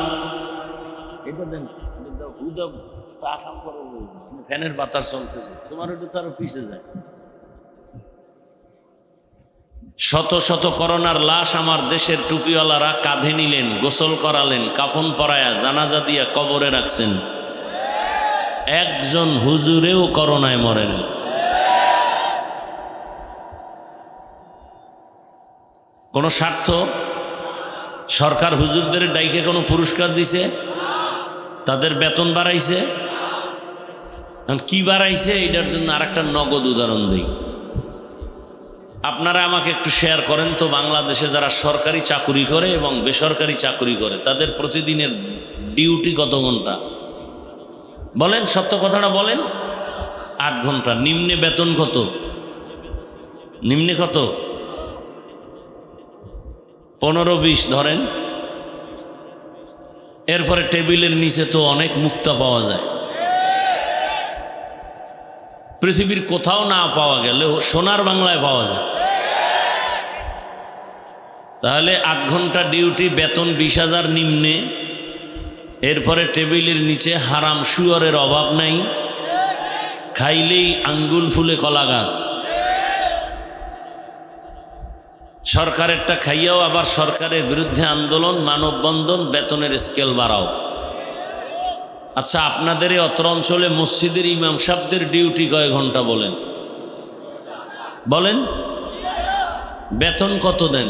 ফ্যানের বাতাস চলতেছে, তোমার একটু তারও পিছে যায়। শত শত করোনার লাশ আমার দেশের টুপিওয়ালারা কাঁধে নিলেন, গোসল করালেন, কাফন পরায়া জানাজা দিয়া কবরে রাখছেন। একজন হুজুরেও করোনায় মরে না। কোন স্বার্থ? সরকার হুজুরদের ডাইকে কোনো পুরস্কার দিছে? তাদের বেতন বাড়াইছে? কি বাড়াইছে? এটার জন্য আরেকটা নগদ উদাহরণ দিই। আপনারা আমাকে একটু শেয়ার করেন তো, বাংলাদেশে যারা সরকারি চাকুরি করে এবং বেসরকারি চাকুরি করে তাদের প্রতিদিনের ডিউটি কত ঘন্টা? বলেন, সত্য কথাটা বলেন। 8 ঘন্টা। নিম্নে বেতন কত? নিম্নে কত? 15-20 ধরেন। এরপরে টেবিলের নিচে তো অনেক মুক্তা পাওয়া যায়, পৃথিবীর কোথাও না পাওয়া গেলেও সোনার বাংলায় পাওয়া যায়। তাহলে 8 ঘন্টা ডিউটি, বেতন 20,000 নিম্নে, এরপরে টেবিলের নিচে হারাম শুয়োরের অভাব নাই, খাইলেই আঙ্গুল ফুলে কলা গাছ, সরকারেরটা খাইয়াও আবার সরকারের বিরুদ্ধে আন্দোলন, মানববন্ধন, বেতনের স্কেল বাড়াও। আচ্ছা, আপনাদের এই অত্র অঞ্চলে মসজিদের ইমাম সাহেবদের ডিউটি কয় ঘন্টা বলেন? বলেন, বেতন কত দেন?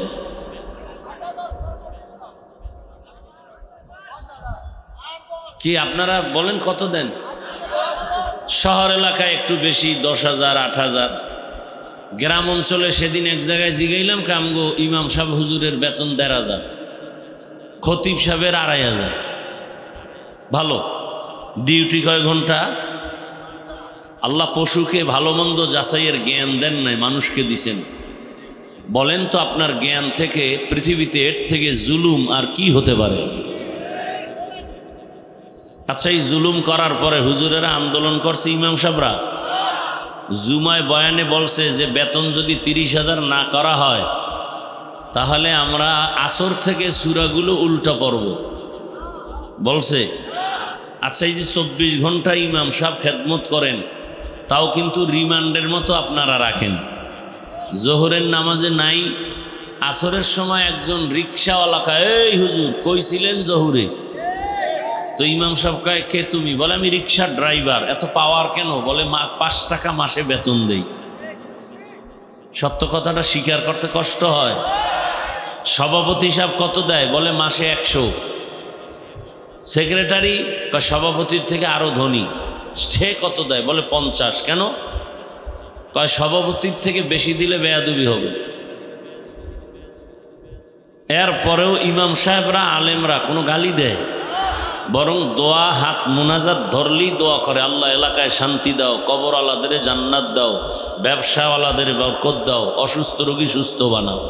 কি আপনারা বলেন কত দেন? শহর এলাকায় একটু বেশি, 10,000, 8,000। গ্রাম অঞ্চলে সেদিন এক জায়গায় জিগাইলাম, কামগো ইমাম সাহেব হুজুরের বেতন 1,500, খতিব সাহেবের 2,500। ভালো। ডিউটি কয় ঘন্টা? আল্লাহ পশুকে ভালো মন্দ যাচাইয়ের জ্ঞান দেন নাই, মানুষকে দিছেন। বলেন তো আপনার জ্ঞান থেকে পৃথিবীতে এর থেকে জুলুম আর কি হতে পারে? আচ্ছা, এই জুলুম করার পরে হুজুরেরা আন্দোলন করছে, ইমাম সাহেবরা জুমায় বয়ানে বলছে যে বেতন যদি 30,000 না করা হয় তাহলে আমরা আসর থেকে সূরাগুলো উল্টা পড়ব বলছে। আচ্ছা, এই যে 24 ঘন্টা ইমাম সাহেব খেদমত করেন, তাও কিন্তু রিমান্ডের মতো আপনারা রাখেন। জোহরের নামাজে নাই, আসরের সময় একজন রিক্সাওয়ালাকে, এই হুজুর কইছিলেন জোহরে? তো ইমাম সাহেব কয়, কে তুমি? বলে, আমি রিক্সার ড্রাইভার। এত পাওয়ার কেন? বলে, 5 টাকা মাসে বেতন দেই। সত্য কথাটা স্বীকার করতে কষ্ট হয়। সভাপতি সাহেব কত দেয়? বলে, মাসে 100। সেক্রেটারি সভাপতির থেকে আরো ধনী, সে কত দেয়? বলে 50। কেন? কয় সভাপতির থেকে বেশি দিলে বেয়াদবি হবে। এরপরেও ইমাম সাহেবরা, আলেমরা কোনো গালি দেয়? বরং দোয়া, হাত মুনাজাত ধরলেই দোয়া করে, আল্লাহ এলাকায় শান্তি দাও, কবরওয়ালাদের জান্নাত দাও, ব্যবসাওয়ালাদের বরকত দাও, অসুস্থ রোগী সুস্থ বানাও।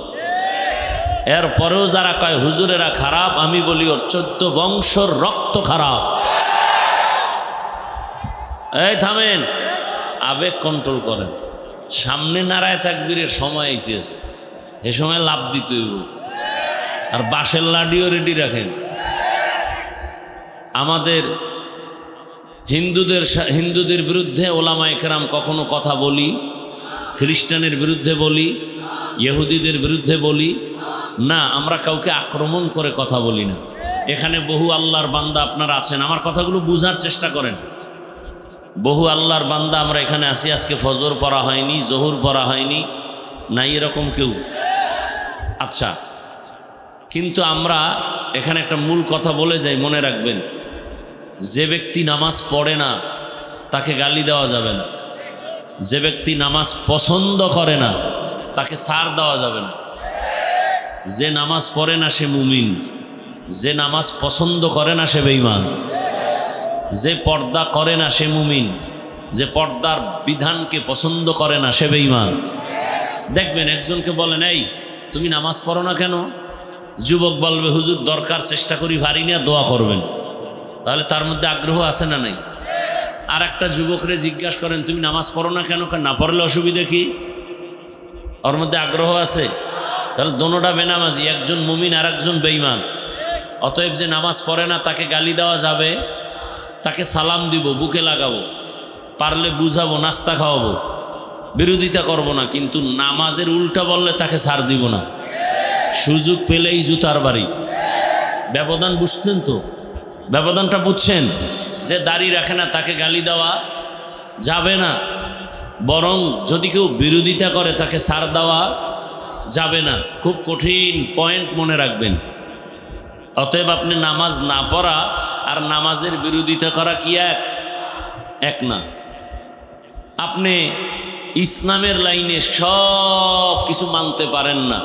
এরপরেও যারা কয় হুজুরেরা খারাপ, আমি বলি ওর 14 বংশর রক্ত খারাপ। এই থামেন, আবেগ কন্ট্রোল করেন। সামনে নারায় তাকবীরের সময় আইতেছে, এ সময় লাভ দিতে হইব। আর বাঁশের লাডিও রেডি রাখেন। আমাদের হিন্দুদের বিরুদ্ধে ওলামায়ে কেরাম কখনো কথা বলি, খ্রিস্টানের বিরুদ্ধে বলি, ইহুদিদের বিরুদ্ধে বলি না। আমরা কাউকে আক্রমণ করে কথা বলি না। এখানে বহু আল্লাহর বান্দা আপনারা আছেন, আমার কথাগুলো বুঝার চেষ্টা করেন। বহু আল্লাহর বান্দা আমরা এখানে আসি, আজকে ফজর পড়া হয়নি, জোহর পড়া হয়নি, নাই এরকম কেউ? আচ্ছা, কিন্তু আমরা এখানে একটা মূল কথা বলে যাই, মনে রাখবেন। যে ব্যক্তি নামাজ পড়ে না তাকে গালি দেওয়া যাবে না। যে ব্যক্তি নামাজ পছন্দ করে না তাকে ছাড় দেওয়া যাবে না। যে নামাজ পড়ে না সে মুমিন, যে নামাজ পছন্দ করে না সে বেঈমান। যে পর্দা করে না সে মুমিন, যে পর্দার বিধানকে পছন্দ করে না সে বেঈমান। দেখবেন একজনকে বলেন, এই তুমি নামাজ পড়ো না কেন? যুবক বলবে, হুজুর দরকার, চেষ্টা করি, পারি না, দোয়া করবেন। তাহলে তার মধ্যে আগ্রহ আছে না নাই? আর একটা যুবকরে জিজ্ঞাসা করেন, তুমি নামাজ পড়ো না কেন? না পড়লে অসুবিধা কি? ওর মধ্যে আগ্রহ আছে? তাহলে দোনোটা বেনামাজি, একজন মুমিন আর একজন বেঈমান। অতএব যে নামাজ পড়ে না তাকে গালি দেওয়া যাবে, তাকে সালাম দিব, বুকে লাগাবো, পারলে বুঝাবো, নাস্তা খাওয়াবো, বিরোধিতা করব না। কিন্তু নামাজের উল্টা বললে তাকে ছাড় দিব না। সুযোগ পেলেই জুতার বাড়ি। ব্যবধান বুঝছেন তো? ব্যবধানটা বুঝছেন? যে দাড়ি রাখে না তাকে গালি দেওয়া যাবে না, বরং যদি কেউ বিরোধিতা করে তাকে ছাড় দেওয়া যাবে না। খুব কঠিন পয়েন্ট মনে রাখবেন। অতএব আপনি নামাজ না পড়া আর নামাজের বিরোধিতা করা কি এক না? আপনি ইসলামের লাইনে সব কিছু মানতে পারেন না,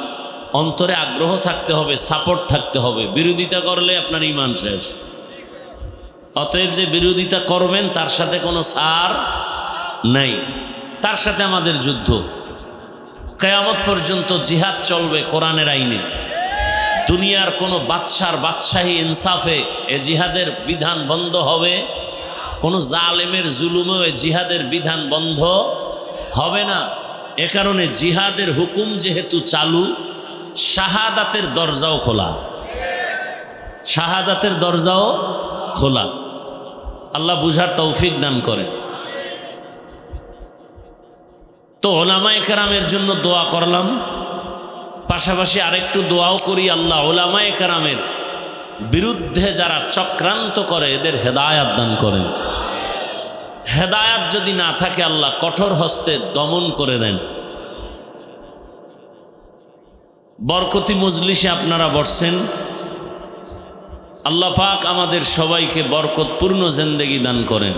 অন্তরে আগ্রহ থাকতে হবে, সাপোর্ট থাকতে হবে। বিরোধিতা করলে আপনার ঈমান শেষ। অতএব যে বিরোধিতা করবেন তার সাথে কোনো ছাড় নাই, তার সাথে আমাদের যুদ্ধ। কিয়ামত পর্যন্ত জিহাদ চলবে কোরআনের আইনে। দুনিয়ার কোনো বাদশাহী ইনসাফে এ জিহাদের বিধান বন্ধ হবে, কোনো জালেমের জুলুমে এ জিহাদের বিধান বন্ধ হবে না। এ কারণে জিহাদের হুকুম যেহেতু চালু, শাহাদাতের দরজাও খোলা। শাহাদাতের দরজাও খোলা। আল্লাহ বুঝার তৌফিক দান করে। তো ওলামায়ে কেরামের জন্য দোয়া করলাম, পাশাপাশি আরেকটু দোয়াও করি, আল্লাহ উলামায়ে কেরামের বিরুদ্ধে যারা চক্রান্ত করে এদের হেদায়াত দান করেন। হেদায়াত যদি না থাকে আল্লাহ কঠোর হস্তে দমন করে দেন। বরকতি মজলিসে আপনারা বসছেন, আল্লাহ পাক আমাদের সবাইকে বরকতপূর্ণ জিন্দেগি দান করেন।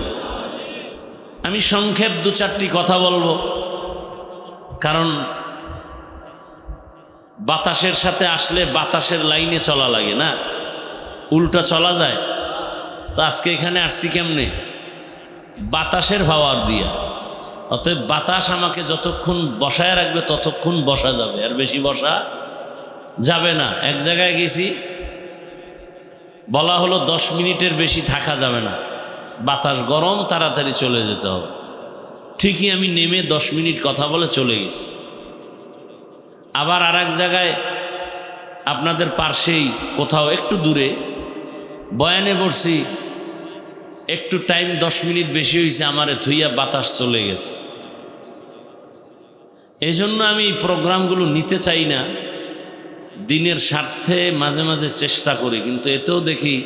আমি সংক্ষেপ 2-4টি কথা বলবো, কারণ বাতাসের সাথে আসলে বাতাসের লাইনে চলা লাগে না, উল্টা চলা যায়। তো আজকে এখানে আসছি কেমনে? বাতাসের পাওয়ার দিয়া। অতএব বাতাস আমাকে যতক্ষণ বসায় রাখবে ততক্ষণ বসা যাবে, আর বেশি বসা যাবে না। এক জায়গায় গেছি, বলা হলো 10 মিনিটের বেশি থাকা যাবে না, বাতাস গরম, তাড়াতাড়ি চলে যেতে হবে। ঠিকই আমি নেমে 10 মিনিট কথা বলে চলে গেছি। আবার আর এক জায়গায় আপনাদের পাশেই কোথাও একটু দূরে বয়ানে বসছি, একটু টাইম 10 মিনিট বেশি হয়েছে, আমারে থুইয়া বাতাস চলে গেছে। এই জন্য আমি এই প্রোগ্রামগুলো নিতে চাই না, দিনের স্বার্থে মাঝে মাঝে চেষ্টা করি, কিন্তু এতেও দেখি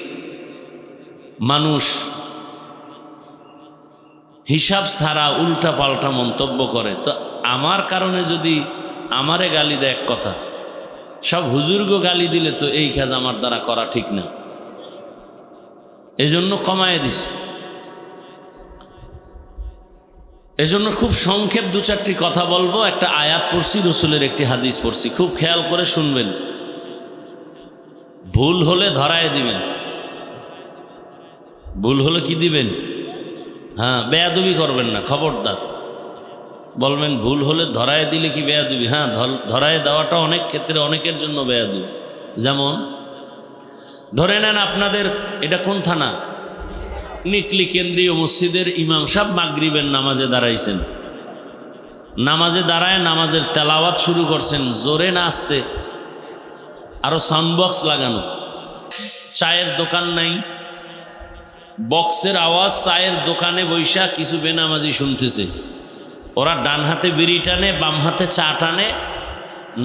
মানুষ হিসাব ছাড়া উল্টা পাল্টা মন্তব্য করে। তো আমার কারণে যদি আমারে গালি দেয় এক কথা, সব হুজুরগো গালি দিলে তো এই কাজ আমার দ্বারা করা ঠিক না, এজন্য কমায় দিছি। এজন্য খুব সংক্ষেপ 2-4টি কথা বলবো। একটা আয়াত পড়ছি, রসুলের একটি হাদিস পড়ছি, খুব খেয়াল করে শুনবেন। ভুল হলে ধরায় দিবেন। ভুল হলে কি দিবেন? হ্যাঁ, বেয়াদবি করবেন না, খবরদার। বলবেন ভুল হলে ধরায় দিলে কি বেয়াদবি? হ্যাঁ, ধরায় দেওয়াটা অনেক ক্ষেত্রে অনেকের জন্য বেয়াদবি। যেমন ধরে নেন আপনাদের এটা কোন থানা? নিকলি কেন্দ্রীয় মসজিদের ইমাম সাহেব মাগরিবের নামাজে দাঁড়াইছেন, নামাজে দাঁড়ায় নামাজের তেলাওয়াত শুরু করছেন, জোরে না আসতে, আরো সাউন্ড বক্স লাগানো। চায়ের দোকান নাই, বক্সের আওয়াজ, চায়ের দোকানে বৈশা কিছু বেনামাজি শুনতেছে। ওরা ডান হাতে বিড়ি টানে, বাম হাতে চা টানে,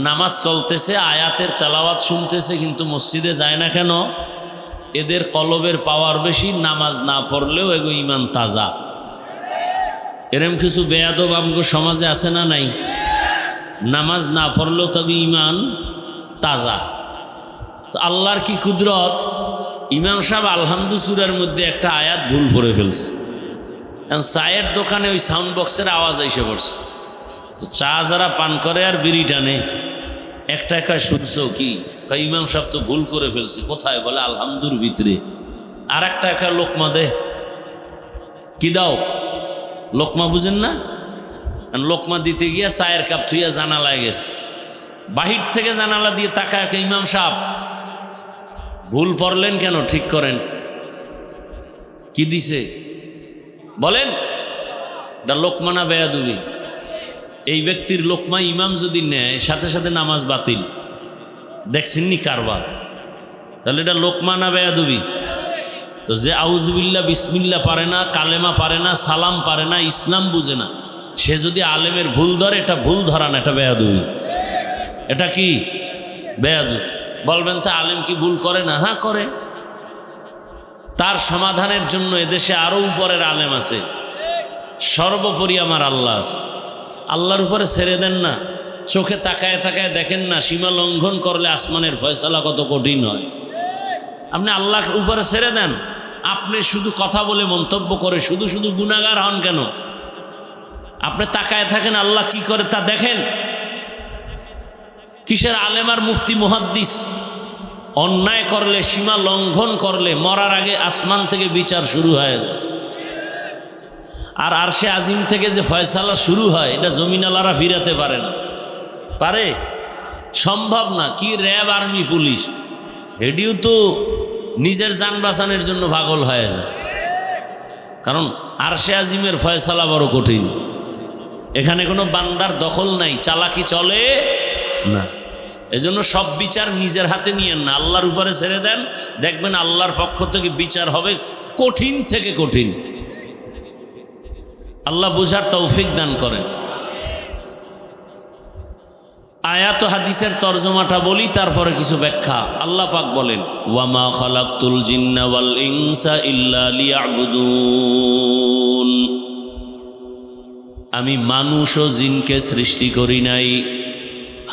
নামাজ চলতেছে, আয়াতের তেলাওয়াত শুনতেছে, কিন্তু মসজিদে যায় না কেন? এদের কলবের পাওয়ার বেশি, নামাজ না পড়লেও এগো ইমান তাজা। এরম কিছু বেয়াদব আমগো সমাজে আছে না নাই? নামাজ না পড়লেও তবে ইমান তাজা। তো আল্লাহর কি কুদরত, ইমাম সাহেব আলহামদু সূরার মধ্যে একটা আয়াত ভুল করে ফেলছে। এখন চায়ের দোকানে ওই সাউন্ড বক্সের আওয়াজ এসে পড়ছে। তো চা যারা পান করে আর বিড়ি টানে, একটা একা শুনছো কি? ইমাম সাহেব তো ভুল করে ফেলছে। কোথায়? বলে আলহামদুর ভিতরে। আর একটা একা লোকমা দে, কি দাও? লোকমা বুঝেন না? লোকমা দিতে গিয়া চায়ের কাপ থুইয়া জানালায় গেছে। বাহির থেকে জানালা দিয়ে তাকায়, ইমাম সাহেব ভুল পড়লেন কেন? ঠিক করেন। কি দিছে বলেন? এটা লোকমা না বেয়াদবি? এই ব্যক্তির লোকমা ইমাম যদি নেয়, সাথে সাথে নামাজ বাতিল। দেখছেননি কারবার? তাহলে এটা লোকমা না বেয়াদবি? তো যে আউজুবিল্লাহ বিসমিল্লাহ পারে না, কালেমা পারে না, সালাম পারে না, ইসলাম বুঝে না, সে যদি আলেমের ভুল ধরে, এটা ভুল ধরা না, এটা বেয়াদবি। এটা কি বেয়াদবি? বলবেন তা আলেম কি ভুল করে না? হ্যাঁ করে। তার সমাধানের জন্য এদেশে আরো উপরের আলেম আছে, সর্বোপরি আমার আল্লাহ আছে। আল্লাহর উপরে ছেড়ে দেন না, চোখে তাকায় তাকায় দেখেন না সীমা লঙ্ঘন করলে আসমানের ফয়সালা কত কঠিন হয়। আপনি আল্লাহর উপরে ছেড়ে দেন। আপনি শুধু কথা বলে মন্তব্য করে শুধু শুধু গুনাহগার হন কেন? আপনি তাকায় থাকেন আল্লাহ কি করে তা দেখেন। কিসের আলেম আর মুফতি মুহাদ্দিস? অন্যায় করলে, সীমা লঙ্ঘন করলে মরার আগে আসমান থেকে বিচার শুরু হয়ে যায়। আর আরশে আজিম থেকে যে ফয়সালা শুরু হয়, এটা জমিনালারা ফিরাতে পারে না। পারে? সম্ভব না। কি র্যাব, আর্মি, পুলিশ, হেডিও তো নিজের যান বাঁচানোর জন্য পাগল হয়ে যায়। কারণ আরশে আজিমের ফয়সালা বড় কঠিন। এখানে কোনো বান্দার দখল নাই, চালাকি চলে না। এজন্য সব বিচার নিজের হাতে নিয়েন না, আল্লাহর উপরে ছেড়ে দেন। দেখবেন আল্লাহর পক্ষ থেকে বিচার হবে কঠিন থেকে কঠিন। আল্লাহ বুঝার তৌফিক দান করেন। আয়াত ও হাদিসের তরজমাটা বলি, তারপরে কিছু ব্যাখ্যা। আল্লাহ পাক বলেন, ওয়ামা খালাকতুল জিন্না ওয়াল ইনসা ইল্লা লিয়াবুদুন, আমি মানুষ ও জিনকে সৃষ্টি করি নাই,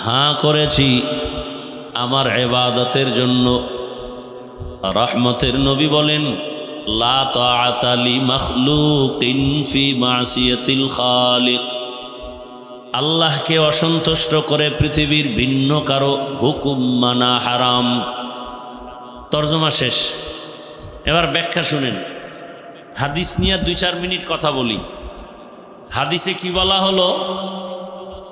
হ্যাঁ করেছি আমার ইবাদতের জন্য। রহমতের নবী বলেন, লা তাআতা লি মাখলুকিন ফি মাসিয়াতিল খালিক, আল্লাহকে অসন্তুষ্ট করে পৃথিবীর ভিন্ন কারো হুকুম মানা হারাম। তরজমা শেষ। এবার ব্যাখ্যা শুনেন। হাদিস নিয়ে 2-4 মিনিট কথা বলি। হাদিসে কি বলা হলো?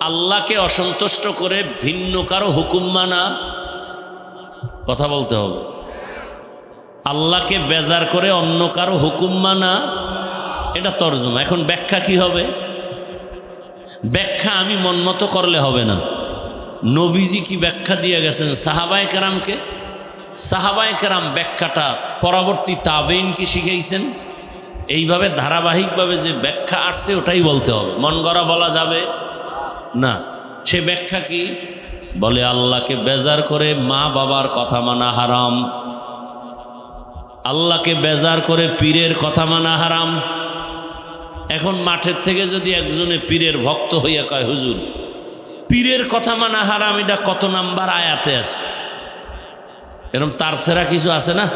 আল্লাহকে অসন্তুষ্ট করে ভিন্ন কারো হুকুম মানা, কথা বলতে হবে। আল্লাহকে বেজার করে অন্য কারো হুকুম মানা, এটা তরজমা। এখন ব্যাখ্যা কি হবে? ব্যাখ্যা আমি মন মতো করলে হবে না। নবীজি কি ব্যাখ্যা দিয়ে গেছেন সাহাবায়ে কেরামকে, সাহাবায়ে কেরাম ব্যাখ্যাটা পরবর্তী তাবেঈনকে শিখাইছেন। এইভাবে ধারাবাহিকভাবে যে ব্যাখ্যা আসছে ওটাই বলতে হবে, মন গড়া বলা যাবে না। সে ব্যাখ্যা কি? বলে আল্লাহকে বেজার করে মা বাবার কথা মানা হারাম, আল্লাহকে বেজার করে পীরের কথা মানা হারাম। এখন মাঠের থেকে যদি একজনে পীরের ভক্ত হইয়া কয়, হুজুর পীরের কথা মানা হারাম, এটা কত নাম্বার আয়াতে আছে? এরকম তার সেরা কিছু আছে না?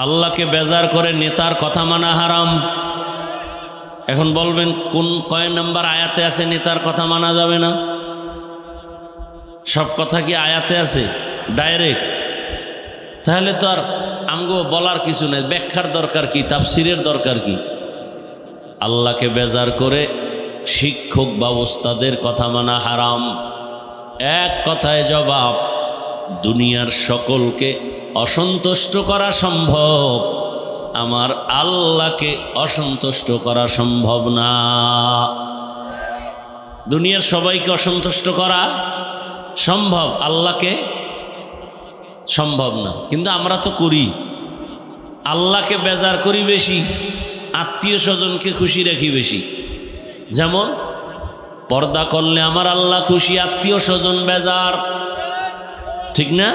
আল্লাহকে বেজার করে নেতার কথা মানা হারাম। এখন বলবেন কোন কয় নাম্বার আয়াতে আছে নেতার কথা মানা যাবে না? সব কথা কি আয়াতে আছে ডাইরেক্ট? তাহলে তো আর আমগো বলার কিছু নেই, ব্যাখ্যার দরকার কি, তাফসিরের দরকার কি? আল্লাহকে বেজার করে শিক্ষক বা ওস্তাদের কথা মানা হারাম। এক কথায় জবাব, দুনিয়ার সকলকে অসন্তুষ্ট করা সম্ভব, আমার আল্লাহকে অসন্তুষ্ট করা সম্ভব না। দুনিয়ার সবাইকে অসন্তুষ্ট করা সম্ভব, আল্লাহকে সম্ভব না। কিন্তু আমরা তো করি, আল্লাহকে বেজার করি বেশি, আত্মীয় স্বজনকে খুশি রাখি বেশি। যেমন পর্দা করলে আমার আল্লাহ খুশি, আত্মীয় স্বজন বেজার, ঠিক না?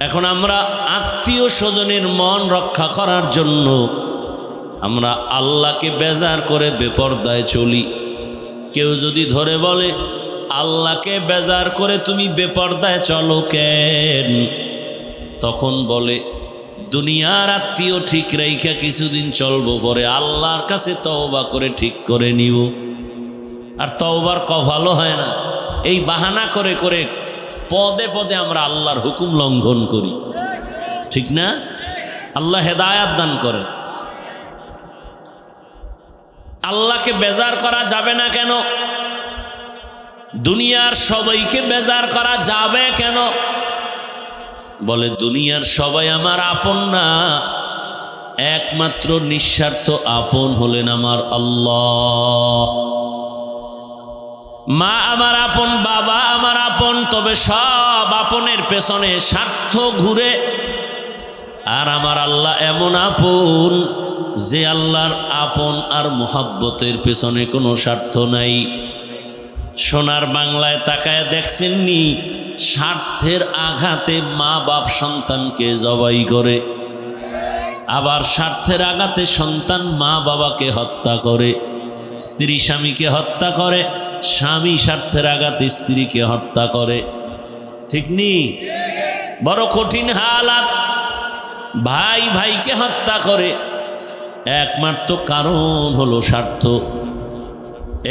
এখন আমরা আত্মীয় স্বজনের মন রক্ষা করার জন্য আমরা আল্লাহকে বেজার করে বেপর্দায় চলি। কেউ যদি ধরে বলে আল্লাহকে বেজার করে তুমি বেপর্দায় চলো কেন, তখন বলে দুনিয়ার আত্মীয় ঠিক রাইখা কিছুদিন চলবো, পরে আল্লাহর কাছে তওবা করে ঠিক করে নিব। আর তওবার কফালও হয় না, এই বাহানা করে করে পদে পদে আমরা আল্লাহর হুকুম লঙ্ঘন করি, ঠিক না? আল্লাহ হেদায়াত দান করে। আল্লাহকে বেজার করা যাবে না কেন? দুনিয়ার সবাইকে বেজার করা যাবে কেন? বলে দুনিয়ার সবাই আমার আপন না, একমাত্র নিঃস্বার্থ আপন হলেন আমার আল্লাহ। মা আমার আপন, বাবা আমার আপন, তবে সব আপনের পেছনে স্বার্থ ঘুরে। আর আমার আল্লাহ এমন আপন যে আল্লাহর আপন আর মোহাব্বতের পেছনে কোনো স্বার্থ নাই। সোনার বাংলায় তাকায় দেখছেননি, স্বার্থের আঘাতে মা বাপ সন্তানকে জবাই করে, আবার স্বার্থের আঘাতে সন্তান মা বাবাকে হত্যা করে, স্ত্রী স্বামীকে হত্যা করে, স্বামী স্বার্থের আঘাতে স্ত্রীকে হত্যা করে, ঠিক নি? বড় কঠিন হালাত। ভাই ভাইকে হত্যা করে, একমাত্র কারণ হলো স্বার্থ।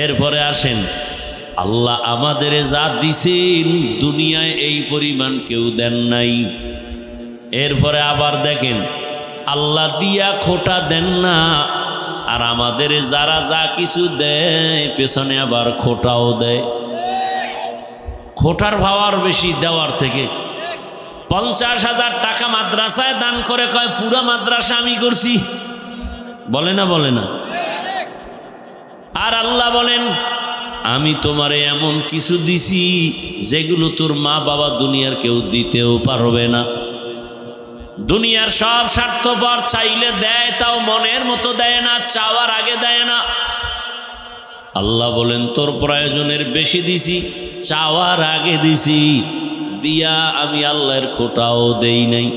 এরপরে আসেন, আল্লাহ আমাদের যা দিছেন দুনিয়ায় এই পরিমাণ কেউ দেন নাই। এরপরে আবার দেখেন, আল্লাহ দিয়া খোটা দেন না, আর আমাদের যারা যা কিছু দেয় পেছনে আবার খোটাও দেয়। খোটার ভাবার বেশি দেওয়ার থেকে। 50,000 টাকা মাদ্রাসায় দান করে কয় পুরা মাদ্রাসা আমি করছি, বলে না? বলে না? আর আল্লাহ বলেন আমি তোমারে এমন কিছু দিছি যেগুলো তোর মা বাবা দুনিয়ার কেউ দিতেও পারবে না। দুনিয়ার সব স্বার্থপর চাইলে দেয়, তাও মনের মতো দেয় না, চাওয়ার আগে দেয় না। আল্লাহ বলেন তোর প্রয়োজনের বেশি দিছি, চাওয়ার আগে দিছি, দিয়া আমি আল্লাহর খোটাও দেই নাই,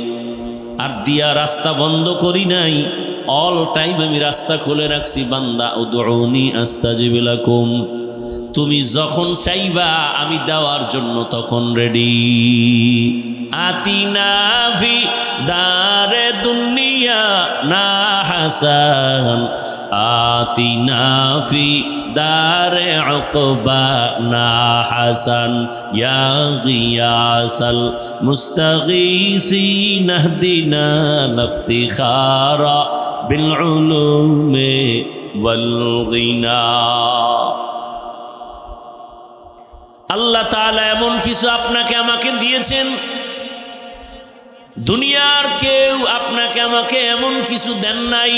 আর দিয়া রাস্তা বন্ধ করি নাই, অল টাইম আমি রাস্তা খুলে রাখছি। বান্দা উদউনি আস্তাজিব লাকুম, তুমি যখন চাইবা আমি দেওয়ার জন্য তখন রেডি। আতিনা ফি দারে দুনিয়া না হাসান, আতিনা ফি দারে উকবা না হাসান, ইয়া গিয়াসাল মুস্তাগীসিন ইহদিনা লিফতিখারা বিল উলুমি ওয়াল গিনা। আল্লাহ তাআলা এমন কিছু আপনাকে আমাকে দিয়েছেন, দুনিয়ার কেউ আপনাকে আমাকে এমন কিছু দেন নাই।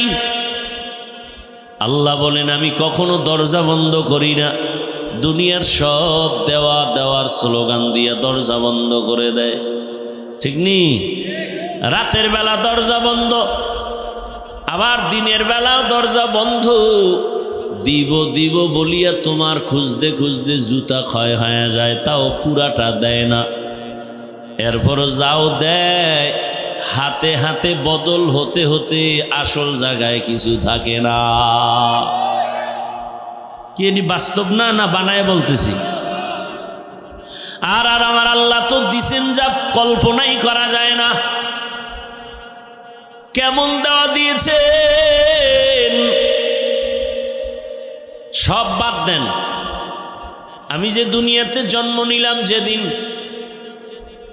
আল্লাহ বলেন আমি কখনো দরজা বন্ধ করি না। দুনিয়ার সব দেওয়ার স্লোগান দিয়ে দরজা বন্ধ করে দেয়, ঠিক নি? রাতের বেলা দরজা বন্ধ, আবার দিনের বেলাও দরজা বন্ধ। দিব বলিয়া তোমার খুঁজতে খুঁজতে জুতা ক্ষয় হয়ে যায়, তাও পুরাটা দেয় না। এরপরও যাও দেয়, হাতে হাতে বদল হতে হতে আসল জায়গায় কিছু থাকে না। কি এটি বাস্তব না, না বানায় বলতেছি? আর আমার আল্লাহ তো দিছেন যা কল্পনাই করা যায় না। কেমন দেওয়া দিয়েছেন সব বাদ দেন। আমি যে দুনিয়াতে জন্ম নিলাম যেদিন,